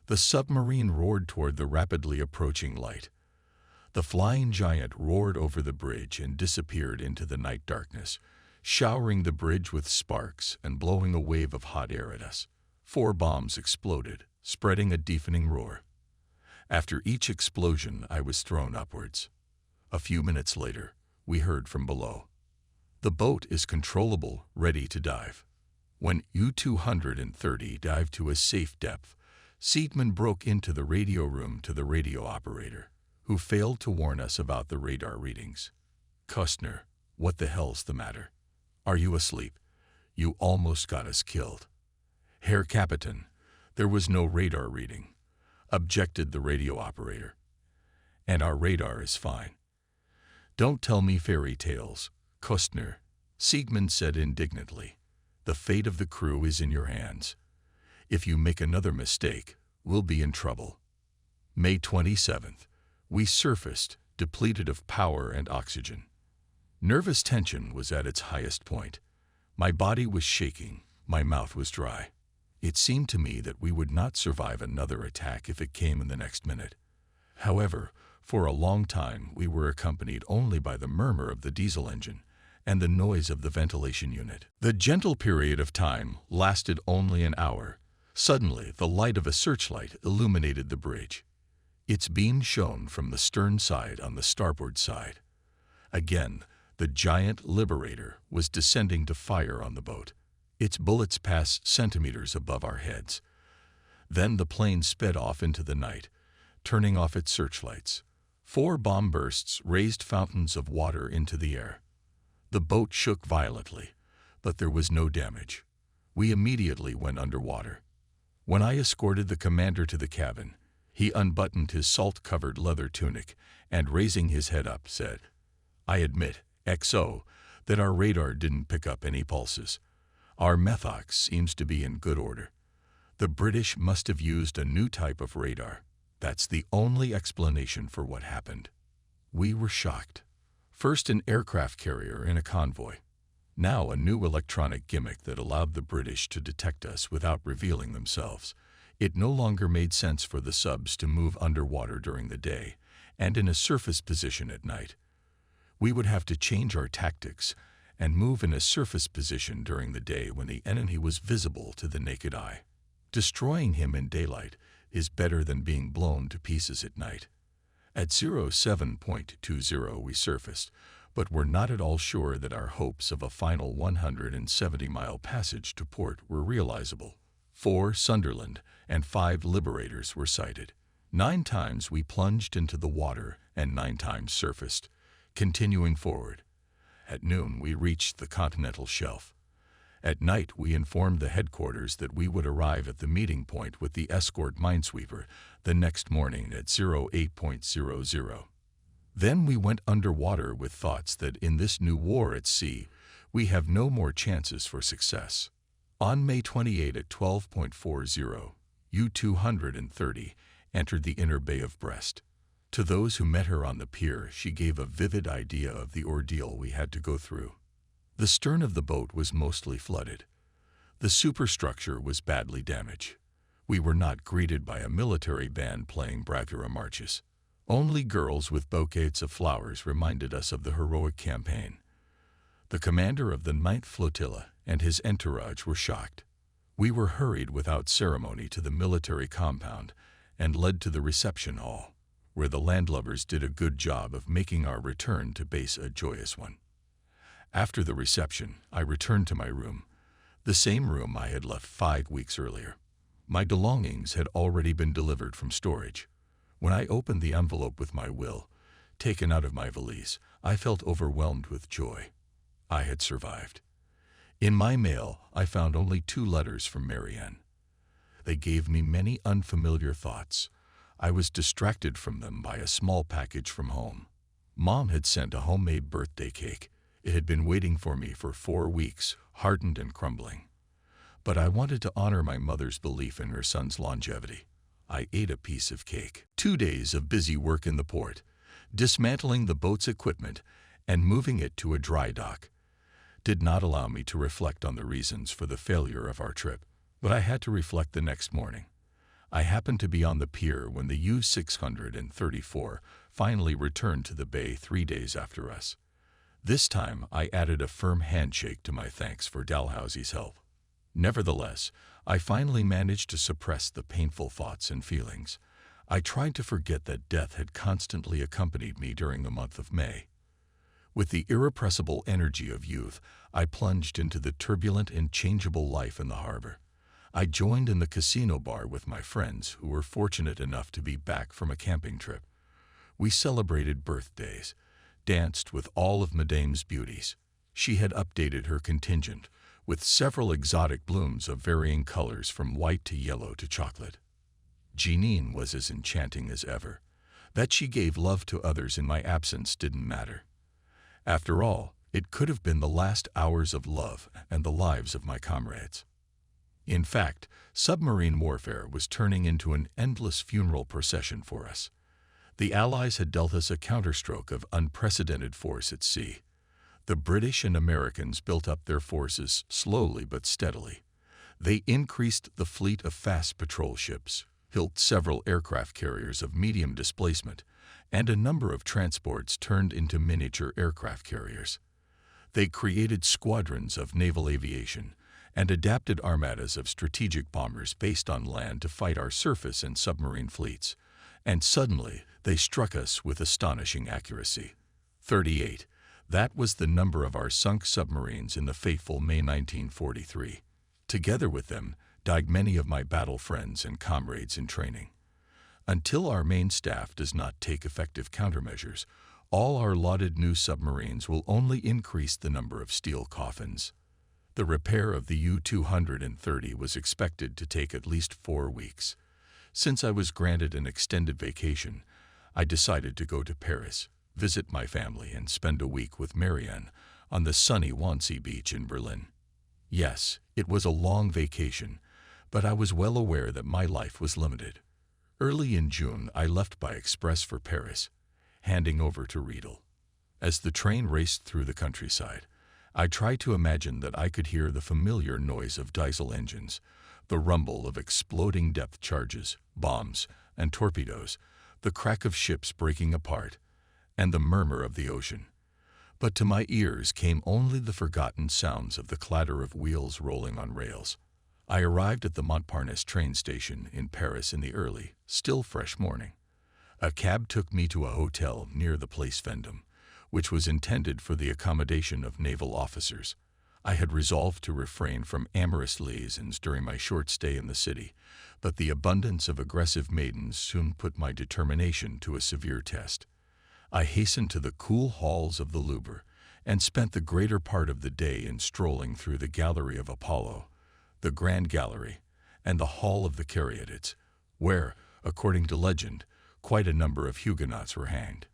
The submarine roared toward the rapidly approaching light. The flying giant roared over the bridge and disappeared into the night darkness, showering the bridge with sparks and blowing a wave of hot air at us. 4 bombs exploded, spreading a deafening roar. After each explosion, I was thrown upwards. A few minutes later, we heard from below. The boat is controllable, ready to dive. When U-230 dived to a safe depth, Siegmund broke into the radio room to the radio operator, who failed to warn us about the radar readings. "Kostner, what the hell's the matter? Are you asleep? You almost got us killed." "Herr Captain, there was no radar reading," objected the radio operator. "And our radar is fine." "Don't tell me fairy tales, Kostner," Siegmund said indignantly. "The fate of the crew is in your hands. If you make another mistake, we'll be in trouble." May 27th, we surfaced, depleted of power and oxygen. Nervous tension was at its highest point. My body was shaking, my mouth was dry. It seemed to me that we would not survive another attack if it came in the next minute. However, for a long time we were accompanied only by the murmur of the diesel engine and the noise of the ventilation unit. The gentle period of time lasted only an hour. Suddenly, the light of a searchlight illuminated the bridge. Its beam shone from the stern side on the starboard side. Again, the giant Liberator was descending to fire on the boat. Its bullets passed centimeters above our heads. Then the plane sped off into the night, turning off its searchlights. 4 bomb bursts raised fountains of water into the air. The boat shook violently, but there was no damage. We immediately went underwater. When I escorted the commander to the cabin, he unbuttoned his salt-covered leather tunic and, raising his head up, said, "I admit, XO, that our radar didn't pick up any pulses. Our methox seems to be in good order. The British must have used a new type of radar. That's the only explanation for what happened." We were shocked. First an aircraft carrier in a convoy. Now a new electronic gimmick that allowed the British to detect us without revealing themselves. It no longer made sense for the subs to move underwater during the day and in a surface position at night. We would have to change our tactics and move in a surface position during the day when the enemy was visible to the naked eye. Destroying him in daylight is better than being blown to pieces at night. At 07.20 we surfaced, but were not at all sure that our hopes of a final 170-mile passage to port were realizable. 4 Sunderland and 5 Liberators were sighted. 9 times we plunged into the water and 9 times surfaced, continuing forward. At noon we reached the continental shelf. At night we informed the headquarters that we would arrive at the meeting point with the escort minesweeper the next morning at 08.00. Then we went underwater with thoughts that in this new war at sea, we have no more chances for success. On May 28 at 12.40, U-230 entered the inner bay of Brest. To those who met her on the pier, she gave a vivid idea of the ordeal we had to go through. The stern of the boat was mostly flooded. The superstructure was badly damaged. We were not greeted by a military band playing bravura marches. Only girls with bouquets of flowers reminded us of the heroic campaign. The commander of the 9th Flotilla and his entourage were shocked. We were hurried without ceremony to the military compound and led to the reception hall, where the landlubbers did a good job of making our return to base a joyous one. After the reception, I returned to my room, the same room I had left 5 weeks earlier. My belongings had already been delivered from storage. When I opened the envelope with my will, taken out of my valise, I felt overwhelmed with joy. I had survived. In my mail, I found only 2 letters from Marianne. They gave me many unfamiliar thoughts. I was distracted from them by a small package from home. Mom had sent a homemade birthday cake. It had been waiting for me for 4 weeks, hardened and crumbling. But I wanted to honor my mother's belief in her son's longevity. I ate a piece of cake. 2 days of busy work in the port, dismantling the boat's equipment and moving it to a dry dock, did not allow me to reflect on the reasons for the failure of our trip. But I had to reflect the next morning. I happened to be on the pier when the U-634 finally returned to the bay 3 days after us. This time, I added a firm handshake to my thanks for Dalhousie's help. Nevertheless, I finally managed to suppress the painful thoughts and feelings. I tried to forget that death had constantly accompanied me during the month of May. With the irrepressible energy of youth, I plunged into the turbulent and changeable life in the harbor. I joined in the casino bar with my friends who were fortunate enough to be back from a camping trip. We celebrated birthdays, danced with all of Madame's beauties. She had updated her contingent with several exotic blooms of varying colors from white to yellow to chocolate. Jeanine was as enchanting as ever. That she gave love to others in my absence didn't matter. After all, it could have been the last hours of love and the lives of my comrades. In fact, submarine warfare was turning into an endless funeral procession for us. The Allies had dealt us a counterstroke of unprecedented force at sea. The British and Americans built up their forces slowly but steadily. They increased the fleet of fast patrol ships, built several aircraft carriers of medium displacement, and a number of transports turned into miniature aircraft carriers. They created squadrons of naval aviation and adapted armadas of strategic bombers based on land to fight our surface and submarine fleets. And suddenly, they struck us with astonishing accuracy. 38. That was the number of our sunk submarines in the fateful May 1943. Together with them, died many of my battle friends and comrades in training. Until our main staff does not take effective countermeasures, all our lauded new submarines will only increase the number of steel coffins. The repair of the U-230 was expected to take at least 4 weeks. Since I was granted an extended vacation, I decided to go to Paris, visit my family, and spend a week with Marianne on the sunny Wannsee Beach in Berlin. Yes, it was a long vacation, but I was well aware that my life was limited. Early in June, I left by express for Paris, handing over to Riedel. As the train raced through the countryside, I tried to imagine that I could hear the familiar noise of diesel engines, the rumble of exploding depth charges, bombs, and torpedoes, the crack of ships breaking apart, and the murmur of the ocean. But to my ears came only the forgotten sounds of the clatter of wheels rolling on rails. I arrived at the Montparnasse train station in Paris in the early, still fresh morning. A cab took me to a hotel near the Place Vendôme, which was intended for the accommodation of naval officers. I had resolved to refrain from amorous liaisons during my short stay in the city, but the abundance of aggressive maidens soon put my determination to a severe test. I hastened to the cool halls of the Louvre and spent the greater part of the day in strolling through the Gallery of Apollo, the Grand Gallery, and the Hall of the Caryatids, where, according to legend, quite a number of Huguenots were hanged.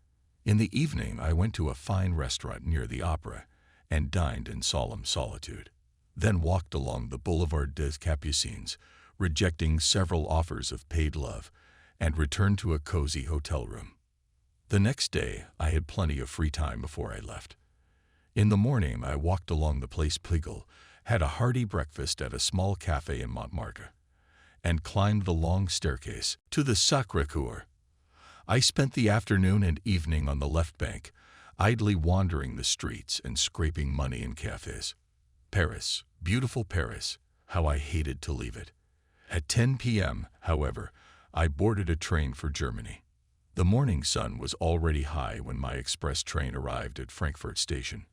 In the evening, I went to a fine restaurant near the Opera and dined in solemn solitude, then walked along the Boulevard des Capucines, rejecting several offers of paid love, and returned to a cozy hotel room. The next day, I had plenty of free time before I left. In the morning, I walked along the Place Pigalle, had a hearty breakfast at a small cafe in Montmartre, and climbed the long staircase to the Sacré-Cœur. I spent the afternoon and evening on the left bank, idly wandering the streets and scraping money in cafes. Paris, beautiful Paris, how I hated to leave it. At 10 p.m., however, I boarded a train for Germany. The morning sun was already high when my express train arrived at Frankfurt station.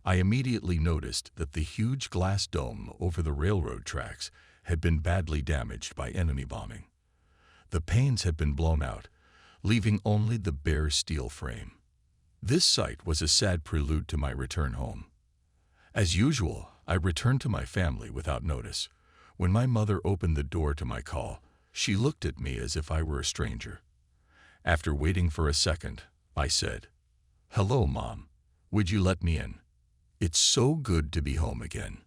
I immediately noticed that the huge glass dome over the railroad tracks had been badly damaged by enemy bombing. The panes had been blown out, leaving only the bare steel frame. This sight was a sad prelude to my return home. As usual, I returned to my family without notice. When my mother opened the door to my call, she looked at me as if I were a stranger. After waiting for a second, I said, "Hello, Mom. Would you let me in? It's so good to be home again."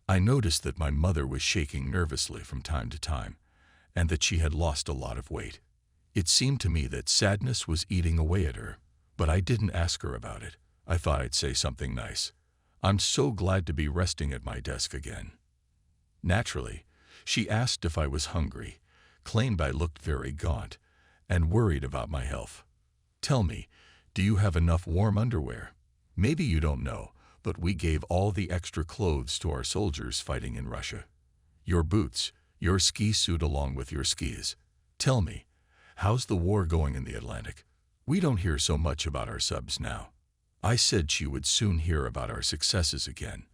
I noticed that my mother was shaking nervously from time to time, and that she had lost a lot of weight. It seemed to me that sadness was eating away at her, but I didn't ask her about it. I thought I'd say something nice. "I'm so glad to be resting at my desk again." Naturally, she asked if I was hungry, claimed I looked very gaunt, and worried about my health. "Tell me, do you have enough warm underwear? Maybe you don't know, but we gave all the extra clothes to our soldiers fighting in Russia. Your boots, your ski suit along with your skis. Tell me, how's the war going in the Atlantic? We don't hear so much about our subs now." I said she would soon hear about our successes again,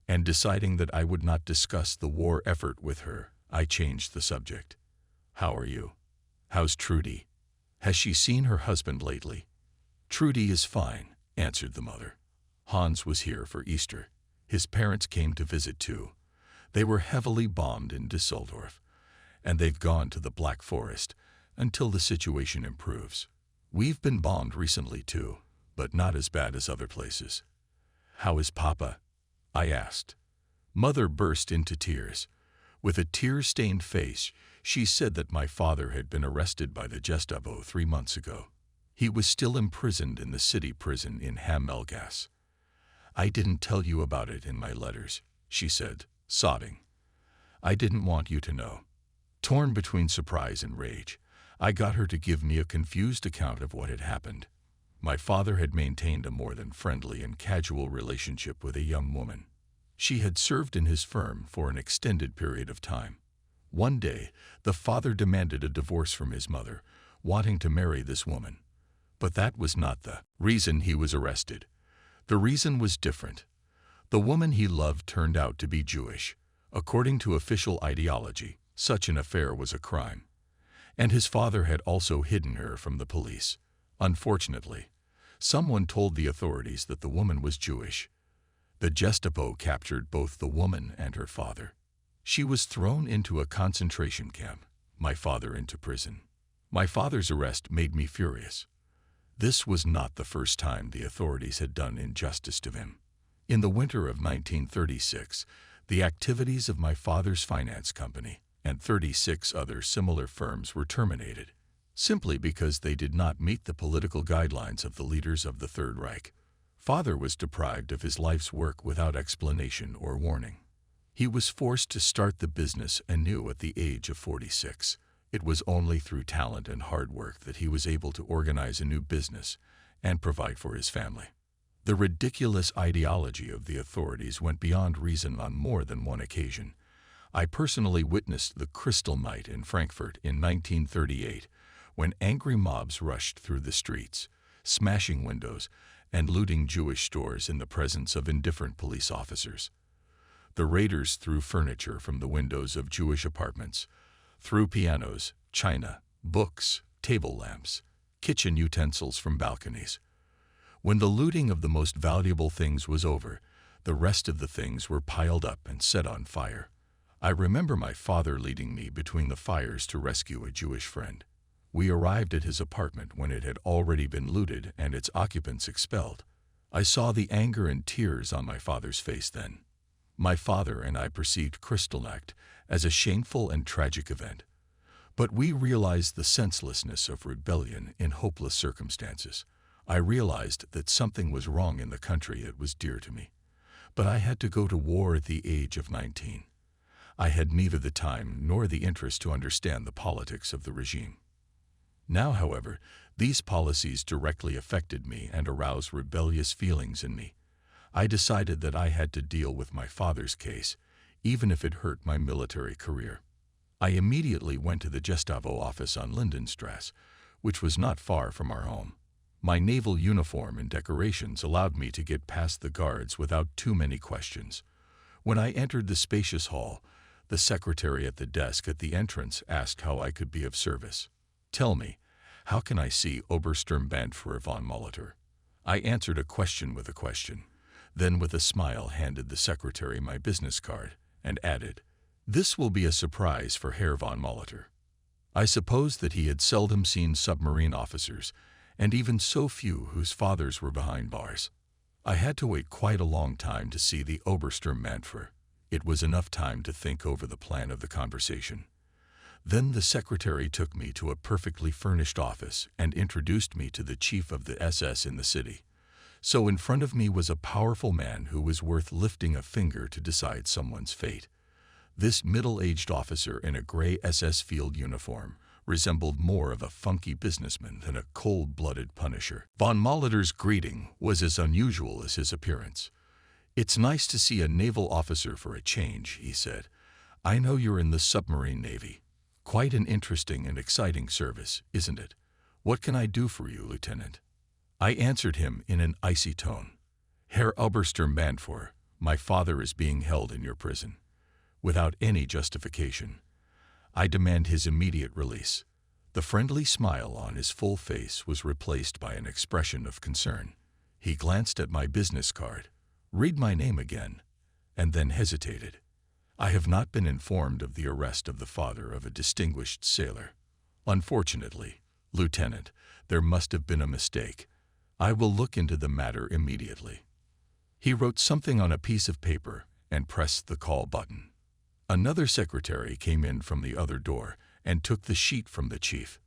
and deciding that I would not discuss the war effort with her, I changed the subject. "How are you? How's Trudy? Has she seen her husband lately?" "Trudy is fine," answered the mother. "Hans was here for Easter. His parents came to visit too. They were heavily bombed in Düsseldorf, and they've gone to the Black Forest until the situation improves. We've been bombed recently too, but not as bad as other places." "How is Papa?" I asked. Mother burst into tears. With a tear-stained face, she said that my father had been arrested by the Gestapo 3 months ago. He was still imprisoned in the city prison in Hamelgas. "I didn't tell you about it in my letters," she said, sobbing. "I didn't want you to know." Torn between surprise and rage, I got her to give me a confused account of what had happened. My father had maintained a more than friendly and casual relationship with a young woman. She had served in his firm for an extended period of time. One day, the father demanded a divorce from his mother, wanting to marry this woman. But that was not the reason he was arrested. The reason was different. The woman he loved turned out to be Jewish. According to official ideology, such an affair was a crime. And his father had also hidden her from the police. Unfortunately, someone told the authorities that the woman was Jewish. The Gestapo captured both the woman and her father. She was thrown into a concentration camp, my father into prison. My father's arrest made me furious. This was not the first time the authorities had done injustice to him. In the winter of 1936, the activities of my father's finance company and 36 other similar firms were terminated, simply because they did not meet the political guidelines of the leaders of the Third Reich. Father was deprived of his life's work without explanation or warning. He was forced to start the business anew at the age of 46. It was only through talent and hard work that he was able to organize a new business and provide for his family. The ridiculous ideology of the authorities went beyond reason on more than one occasion. I personally witnessed the Crystal Night in Frankfurt in 1938, when angry mobs rushed through the streets, smashing windows and looting Jewish stores in the presence of indifferent police officers. The raiders threw furniture from the windows of Jewish apartments, threw pianos, china, books, table lamps, kitchen utensils from balconies. When the looting of the most valuable things was over, the rest of the things were piled up and set on fire. I remember my father leading me between the fires to rescue a Jewish friend. We arrived at his apartment when it had already been looted and its occupants expelled. I saw the anger and tears on my father's face then. My father and I perceived Kristallnacht as a shameful and tragic event. But we realized the senselessness of rebellion in hopeless circumstances. I realized that something was wrong in the country that was dear to me. But I had to go to war at the age of 19. I had neither the time nor the interest to understand the politics of the regime. Now, however, these policies directly affected me and aroused rebellious feelings in me. I decided that I had to deal with my father's case, even if it hurt my military career. I immediately went to the Gestapo office on Lindenstrasse, which was not far from our home. My naval uniform and decorations allowed me to get past the guards without too many questions. When I entered the spacious hall, the secretary at the desk at the entrance asked how I could be of service. "Tell me, how can I see Obersturmbannführer von Molitor?" I answered a question with a question, then with a smile handed the secretary my business card and added, "This will be a surprise for Herr von Molitor." I supposed that he had seldom seen submarine officers, and even so few whose fathers were behind bars. I had to wait quite a long time to see the Obersturmbannführer. It was enough time to think over the plan of the conversation. Then the secretary took me to a perfectly furnished office and introduced me to the chief of the SS in the city. So in front of me was a powerful man who was worth lifting a finger to decide someone's fate. This middle-aged officer in a gray SS field uniform resembled more of a funky businessman than a cold-blooded punisher. Von Molitor's greeting was as unusual as his appearance. "It's nice to see a naval officer for a change," he said. "I know you're in the submarine navy. Quite an interesting and exciting service, isn't it? What can I do for you, Lieutenant?" I answered him in an icy tone. "Herr Obersturmbannführer, my father is being held in your prison, without any justification. I demand his immediate release." The friendly smile on his full face was replaced by an expression of concern. He glanced at my business card, read my name again, and then hesitated. "I have not been informed of the arrest of the father of a distinguished sailor. Unfortunately, Lieutenant, there must have been a mistake. I will look into the matter immediately." He wrote something on a piece of paper and pressed the call button. Another secretary came in from the other door and took the sheet from the chief.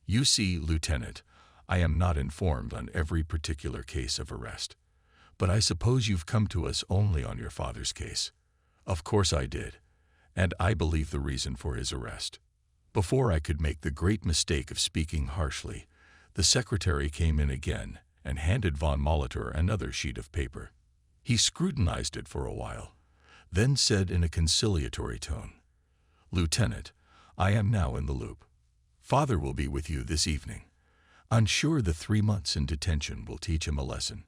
"You see, Lieutenant, I am not informed on every particular case of arrest. But I suppose you've come to us only on your father's case." Of course I did, and I believe the reason for his arrest. Before I could make the great mistake of speaking harshly, the secretary came in again and handed von Molitor another sheet of paper. He scrutinized it for a while, then said in a conciliatory tone, "Lieutenant, I am now in the loop. Father will be with you this evening. I'm sure the 3 months in detention will teach him a lesson.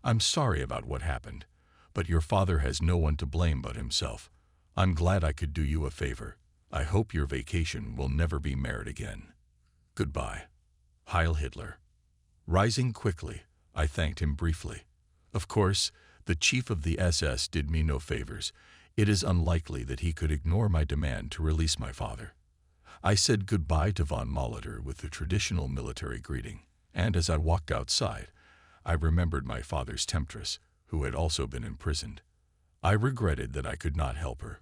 I'm sorry about what happened, but your father has no one to blame but himself. I'm glad I could do you a favor. I hope your vacation will never be marred again. Goodbye. Heil Hitler." Rising quickly, I thanked him briefly. Of course, the chief of the SS did me no favors. It is unlikely that he could ignore my demand to release my father. I said goodbye to von Molitor with the traditional military greeting, and as I walked outside, I remembered my father's temptress, who had also been imprisoned. I regretted that I could not help her.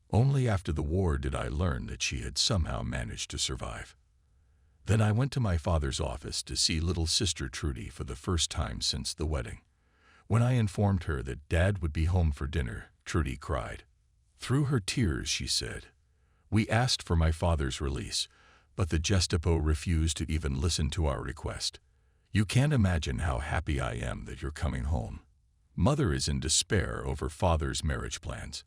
Only after the war did I learn that she had somehow managed to survive. Then I went to my father's office to see little sister Trudy for the first time since the wedding. When I informed her that Dad would be home for dinner, Trudy cried. Through her tears, she said, "We asked for my father's release, but the Gestapo refused to even listen to our request. You can't imagine how happy I am that you're coming home. Mother is in despair over father's marriage plans.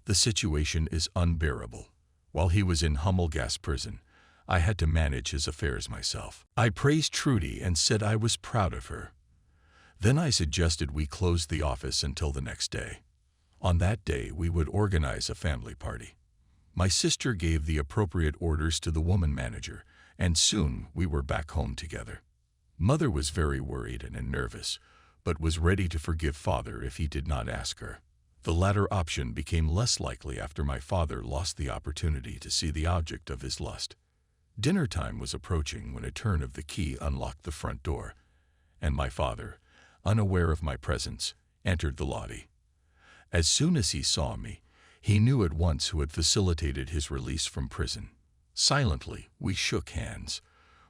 The situation is unbearable. While he was in Hummel gas prison, I had to manage his affairs myself." I praised Trudy and said I was proud of her. Then I suggested we close the office until the next day. On that day, we would organize a family party. My sister gave the appropriate orders to the woman manager, and soon we were back home together. Mother was very worried and nervous, but was ready to forgive father if he did not ask her. The latter option became less likely after my father lost the opportunity to see the object of his lust. Dinner time was approaching when a turn of the key unlocked the front door, and my father, unaware of my presence, entered the lobby. As soon as he saw me, he knew at once who had facilitated his release from prison. Silently, we shook hands.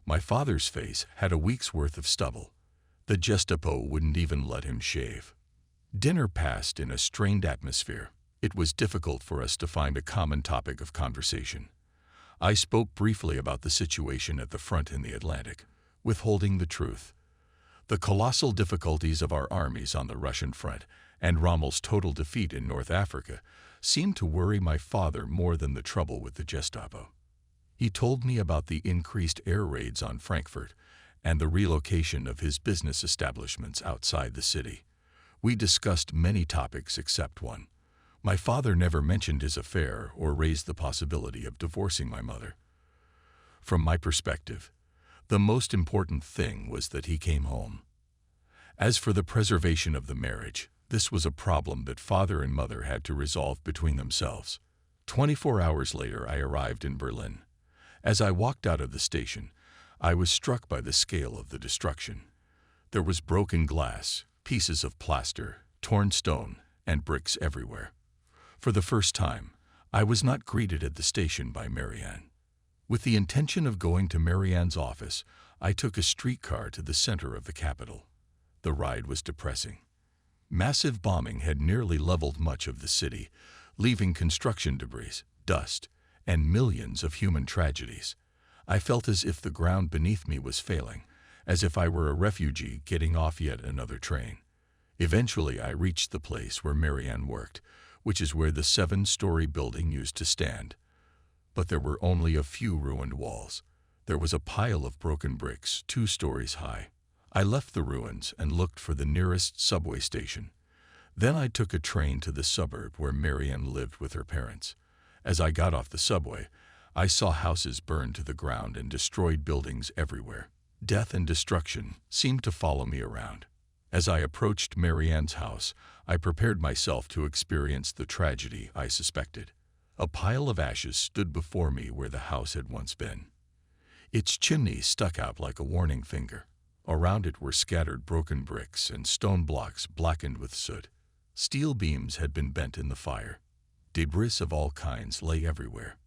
My father's face had a week's worth of stubble. The Gestapo wouldn't even let him shave. Dinner passed in a strained atmosphere. It was difficult for us to find a common topic of conversation. I spoke briefly about the situation at the front in the Atlantic, withholding the truth. The colossal difficulties of our armies on the Russian front and Rommel's total defeat in North Africa seemed to worry my father more than the trouble with the Gestapo. He told me about the increased air raids on Frankfurt and the relocation of his business establishments outside the city. We discussed many topics except one. My father never mentioned his affair or raised the possibility of divorcing my mother. From my perspective, the most important thing was that he came home. As for the preservation of the marriage, this was a problem that father and mother had to resolve between themselves. 24 hours later, I arrived in Berlin. As I walked out of the station, I was struck by the scale of the destruction. There was broken glass, pieces of plaster, torn stone, and bricks everywhere. For the first time, I was not greeted at the station by Marianne. With the intention of going to Marianne's office, I took a streetcar to the center of the capital. The ride was depressing. Massive bombing had nearly leveled much of the city, leaving construction debris, dust, and millions of human tragedies. I felt as if the ground beneath me was failing, as if I were a refugee getting off yet another train. Eventually, I reached the place where Marianne worked, which is where the 7-story building used to stand. But there were only a few ruined walls. There was a pile of broken bricks 2 stories high. I left the ruins and looked for the nearest subway station. Then I took a train to the suburb where Marianne lived with her parents. As I got off the subway, I saw houses burned to the ground and destroyed buildings everywhere. Death and destruction seemed to follow me around. As I approached Marianne's house, I prepared myself to experience the tragedy I suspected. A pile of ashes stood before me where the house had once been. Its chimney stuck out like a warning finger. Around it were scattered broken bricks and stone blocks blackened with soot. Steel beams had been bent in the fire. Debris of all kinds lay everywhere.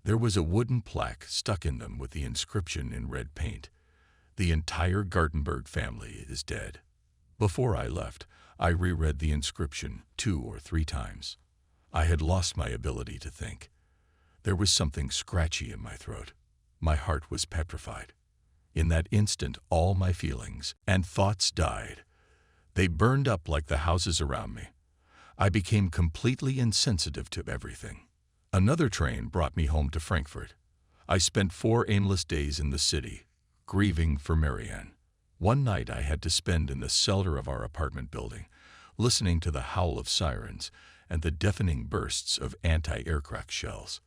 There was a wooden plaque stuck in them with the inscription in red paint: "The entire Gartenberg family is dead." Before I left, I reread the inscription 2 or 3 times. I had lost my ability to think. There was something scratchy in my throat. My heart was petrified. In that instant, all my feelings and thoughts died. They burned up like the houses around me. I became completely insensitive to everything. Another train brought me home to Frankfurt. I spent 4 aimless days in the city, grieving for Marianne. One night I had to spend in the cellar of our apartment building, listening to the howl of sirens and the deafening bursts of anti-aircraft shells.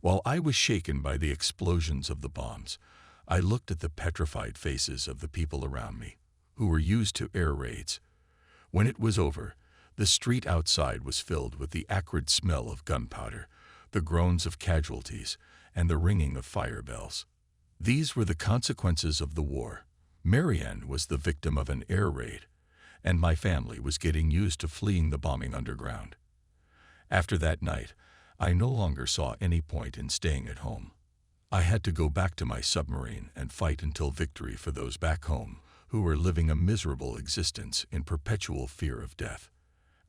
While I was shaken by the explosions of the bombs, I looked at the petrified faces of the people around me, who were used to air raids. When it was over, the street outside was filled with the acrid smell of gunpowder, the groans of casualties, and the ringing of fire bells. These were the consequences of the war. Marianne was the victim of an air raid, and my family was getting used to fleeing the bombing underground. After that night, I no longer saw any point in staying at home. I had to go back to my submarine and fight until victory for those back home who were living a miserable existence in perpetual fear of death.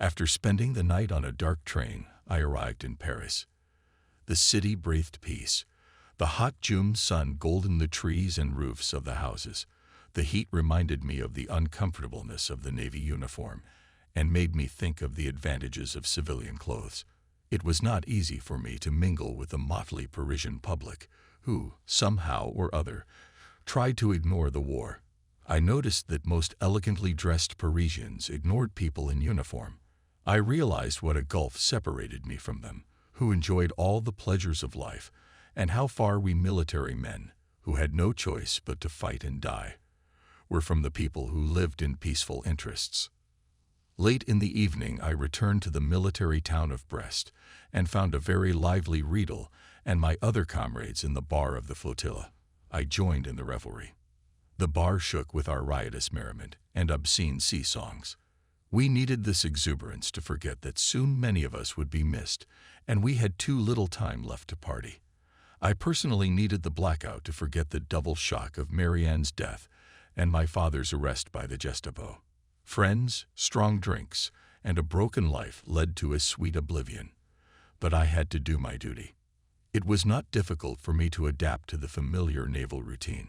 After spending the night on a dark train, I arrived in Paris. The city breathed peace. The hot June sun goldened the trees and roofs of the houses. The heat reminded me of the uncomfortableness of the Navy uniform and made me think of the advantages of civilian clothes. It was not easy for me to mingle with the motley Parisian public, who, somehow or other, tried to ignore the war. I noticed that most elegantly dressed Parisians ignored people in uniform. I realized what a gulf separated me from them, who enjoyed all the pleasures of life, and how far we military men, who had no choice but to fight and die, were from the people who lived in peaceful interests. Late in the evening, I returned to the military town of Brest and found a very lively Riedel and my other comrades in the bar of the flotilla. I joined in the revelry. The bar shook with our riotous merriment and obscene sea songs. We needed this exuberance to forget that soon many of us would be missed, and we had too little time left to party. I personally needed the blackout to forget the double shock of Marianne's death and my father's arrest by the Gestapo. Friends, strong drinks, and a broken life led to a sweet oblivion. But I had to do my duty. It was not difficult for me to adapt to the familiar naval routine.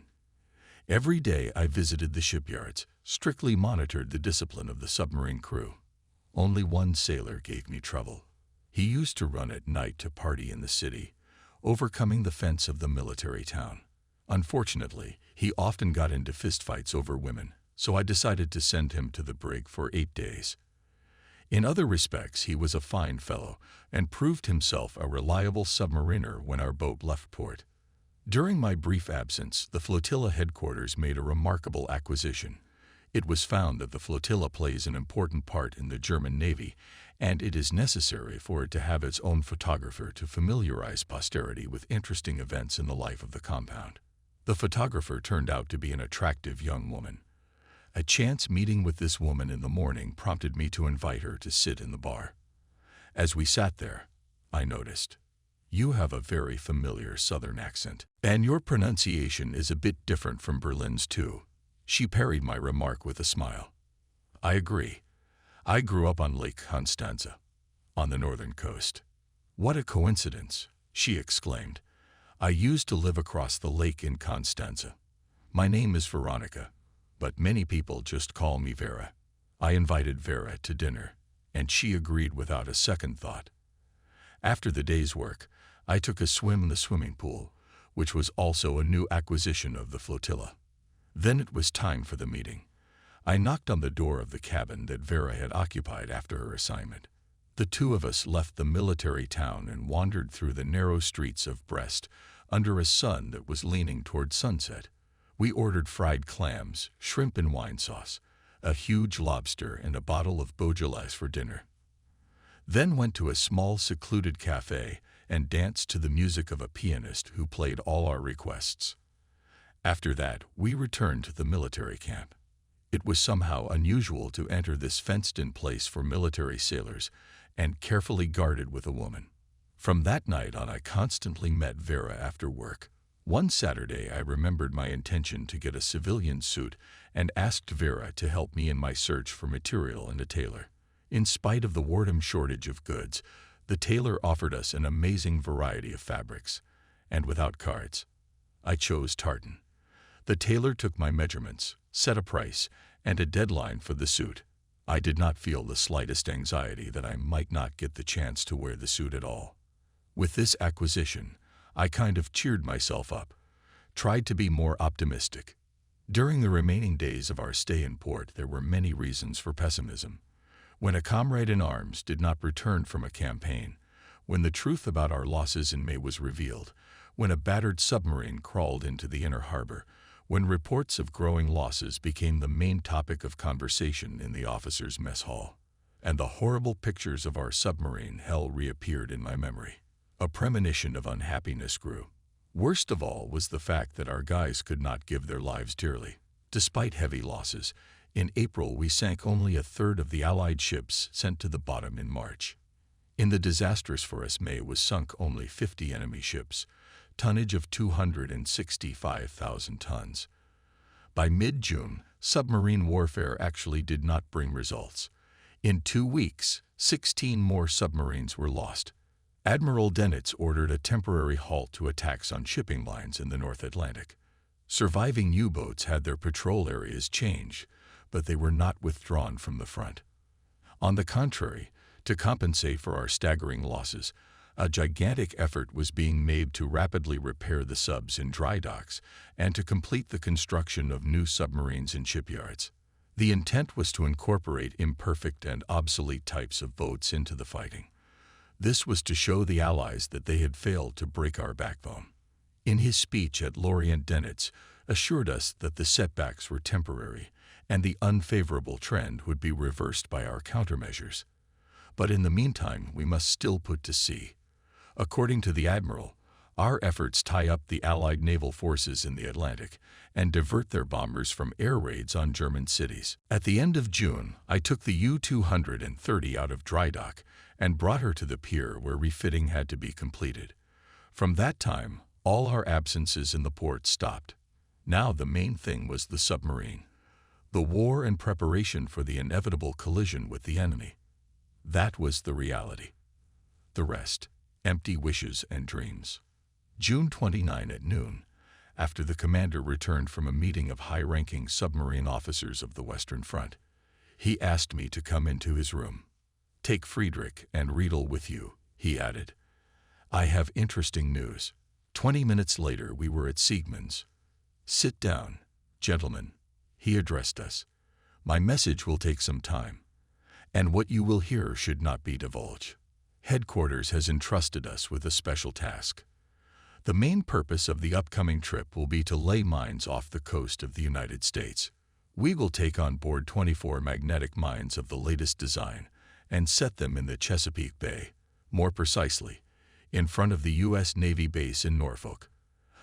Every day I visited the shipyards, strictly monitored the discipline of the submarine crew. Only one sailor gave me trouble. He used to run at night to party in the city, overcoming the fence of the military town. Unfortunately, he often got into fistfights over women, so I decided to send him to the brig for 8 days. In other respects, he was a fine fellow and proved himself a reliable submariner when our boat left port. During my brief absence, the flotilla headquarters made a remarkable acquisition. It was found that the flotilla plays an important part in the German Navy, and it is necessary for it to have its own photographer to familiarize posterity with interesting events in the life of the compound. The photographer turned out to be an attractive young woman. A chance meeting with this woman in the morning prompted me to invite her to sit in the bar. As we sat there, I noticed, "You have a very familiar Southern accent, and your pronunciation is a bit different from Berlin's too." She parried my remark with a smile. "I agree. I grew up on Lake Constanza, on the northern coast." "What a coincidence," she exclaimed. "I used to live across the lake in Constanza. My name is Veronica, but many people just call me Vera." I invited Vera to dinner, and she agreed without a second thought. After the day's work, I took a swim in the swimming pool, which was also a new acquisition of the flotilla. Then it was time for the meeting. I knocked on the door of the cabin that Vera had occupied after her assignment. The two of us left the military town and wandered through the narrow streets of Brest under a sun that was leaning toward sunset. We ordered fried clams, shrimp in wine sauce, a huge lobster, and a bottle of Beaujolais for dinner. Then went to a small secluded cafe and danced to the music of a pianist who played all our requests. After that, we returned to the military camp. It was somehow unusual to enter this fenced-in place for military sailors and carefully guarded with a woman. From that night on, I constantly met Vera after work. One Saturday, I remembered my intention to get a civilian suit and asked Vera to help me in my search for material and a tailor. In spite of the wartime shortage of goods, the tailor offered us an amazing variety of fabrics, and without cards, I chose tartan. The tailor took my measurements, set a price, and a deadline for the suit. I did not feel the slightest anxiety that I might not get the chance to wear the suit at all. With this acquisition, I kind of cheered myself up, tried to be more optimistic. During the remaining days of our stay in port, there were many reasons for pessimism. When a comrade in arms did not return from a campaign, when the truth about our losses in May was revealed, when a battered submarine crawled into the inner harbor, when reports of growing losses became the main topic of conversation in the officers' mess hall, and the horrible pictures of our submarine hell reappeared in my memory, a premonition of unhappiness grew. Worst of all was the fact that our guys could not give their lives dearly. Despite heavy losses, in April we sank only a third of the Allied ships sent to the bottom in March. In the disastrous for us May was sunk only 50 enemy ships, tonnage of 265,000 tons. By mid-June, submarine warfare actually did not bring results. In 2 weeks, 16 more submarines were lost. Admiral Dönitz ordered a temporary halt to attacks on shipping lines in the North Atlantic. Surviving U-boats had their patrol areas changed, but they were not withdrawn from the front. On the contrary, to compensate for our staggering losses, a gigantic effort was being made to rapidly repair the subs in dry docks and to complete the construction of new submarines in shipyards. The intent was to incorporate imperfect and obsolete types of boats into the fighting. This was to show the Allies that they had failed to break our backbone. In his speech at Lorient, Dönitz assured us that the setbacks were temporary and the unfavorable trend would be reversed by our countermeasures. But in the meantime, we must still put to sea. According to the Admiral, our efforts tie up the Allied naval forces in the Atlantic and divert their bombers from air raids on German cities. At the end of June, I took the U-230 out of dry dock and brought her to the pier where refitting had to be completed. From that time, all our absences in the port stopped. Now the main thing was the submarine, the war and preparation for the inevitable collision with the enemy. That was the reality. The rest, empty wishes and dreams. June 29 at noon, after the commander returned from a meeting of high-ranking submarine officers of the Western Front, he asked me to come into his room. "Take Friedrich and Riedel with you," he added. "I have interesting news." 20 minutes later, we were at Siegmund's. "Sit down, gentlemen," he addressed us. "My message will take some time, and what you will hear should not be divulged. Headquarters has entrusted us with a special task. The main purpose of the upcoming trip will be to lay mines off the coast of the United States. We will take on board 24 magnetic mines of the latest design and set them in the Chesapeake Bay, more precisely, in front of the U.S. Navy base in Norfolk.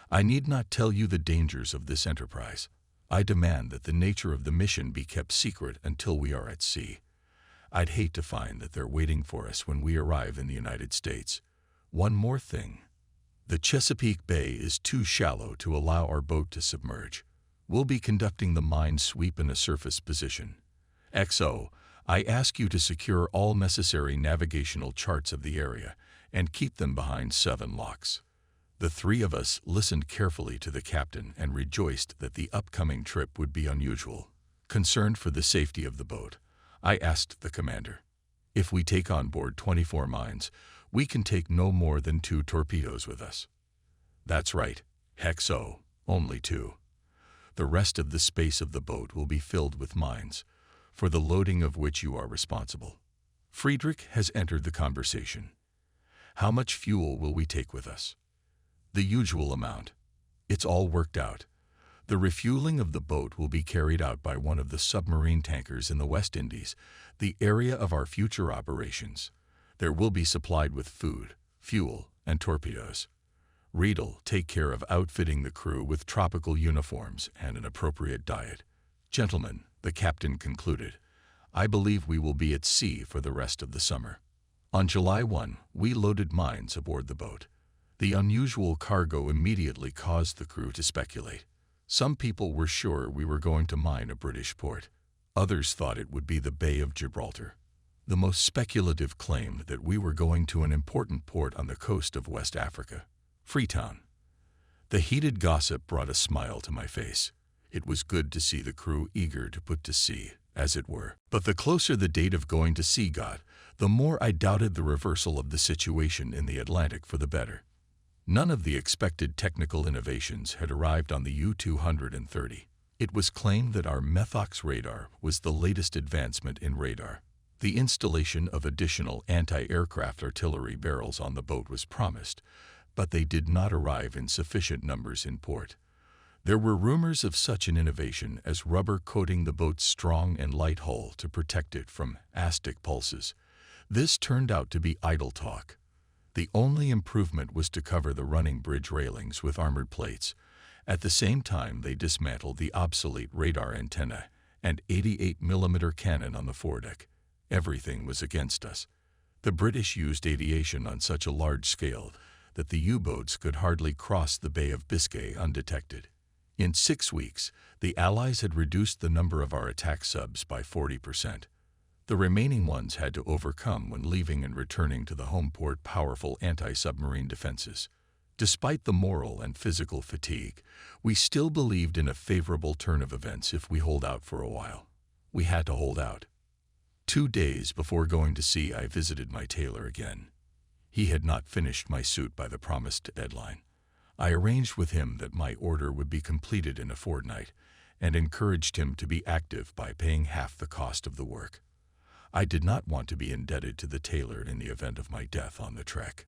I need not tell you the dangers of this enterprise. I demand that the nature of the mission be kept secret until we are at sea. I'd hate to find that they're waiting for us when we arrive in the United States. One more thing. The Chesapeake Bay is too shallow to allow our boat to submerge. We'll be conducting the mine sweep in a surface position. XO, I ask you to secure all necessary navigational charts of the area and keep them behind 7 locks. The 3 of us listened carefully to the captain and rejoiced that the upcoming trip would be unusual. Concerned for the safety of the boat, I asked the commander, if we take on board 24 mines, we can take no more than 2 torpedoes with us. That's right, XO, only 2. The rest of the space of the boat will be filled with mines, for the loading of which you are responsible. Friedrich has entered the conversation. How much fuel will we take with us? The usual amount. It's all worked out. The refueling of the boat will be carried out by one of the submarine tankers in the West Indies, the area of our future operations. There will be supplied with food, fuel, and torpedoes. Riedel, take care of outfitting the crew with tropical uniforms and an appropriate diet. Gentlemen, the captain concluded, I believe we will be at sea for the rest of the summer. On July 1, we loaded mines aboard the boat. The unusual cargo immediately caused the crew to speculate. Some people were sure we were going to mine a British port. Others thought it would be the Bay of Gibraltar. The most speculative claimed that we were going to an important port on the coast of West Africa, Freetown. The heated gossip brought a smile to my face. It was good to see the crew eager to put to sea, as it were. But the closer the date of going to sea got, the more I doubted the reversal of the situation in the Atlantic for the better. None of the expected technical innovations had arrived on the U-230. It was claimed that our Methox radar was the latest advancement in radar. The installation of additional anti-aircraft artillery barrels on the boat was promised, but they did not arrive in sufficient numbers in port. There were rumors of such an innovation as rubber coating the boat's strong and light hull to protect it from astic pulses. This turned out to be idle talk. The only improvement was to cover the running bridge railings with armored plates. At the same time, they dismantled the obsolete radar antenna and 88mm cannon on the foredeck. Everything was against us. The British used aviation on such a large scale that the U-boats could hardly cross the Bay of Biscay undetected. In 6 weeks, the Allies had reduced the number of our attack subs by 40%. The remaining ones had to overcome when leaving and returning to the home port powerful anti-submarine defenses. Despite the moral and physical fatigue, we still believed in a favorable turn of events if we hold out for a while. We had to hold out. 2 days before going to sea, I visited my tailor again. He had not finished my suit by the promised deadline. I arranged with him that my order would be completed in a fortnight and encouraged him to be active by paying half the cost of the work. I did not want to be indebted to the tailor in the event of my death on the trek.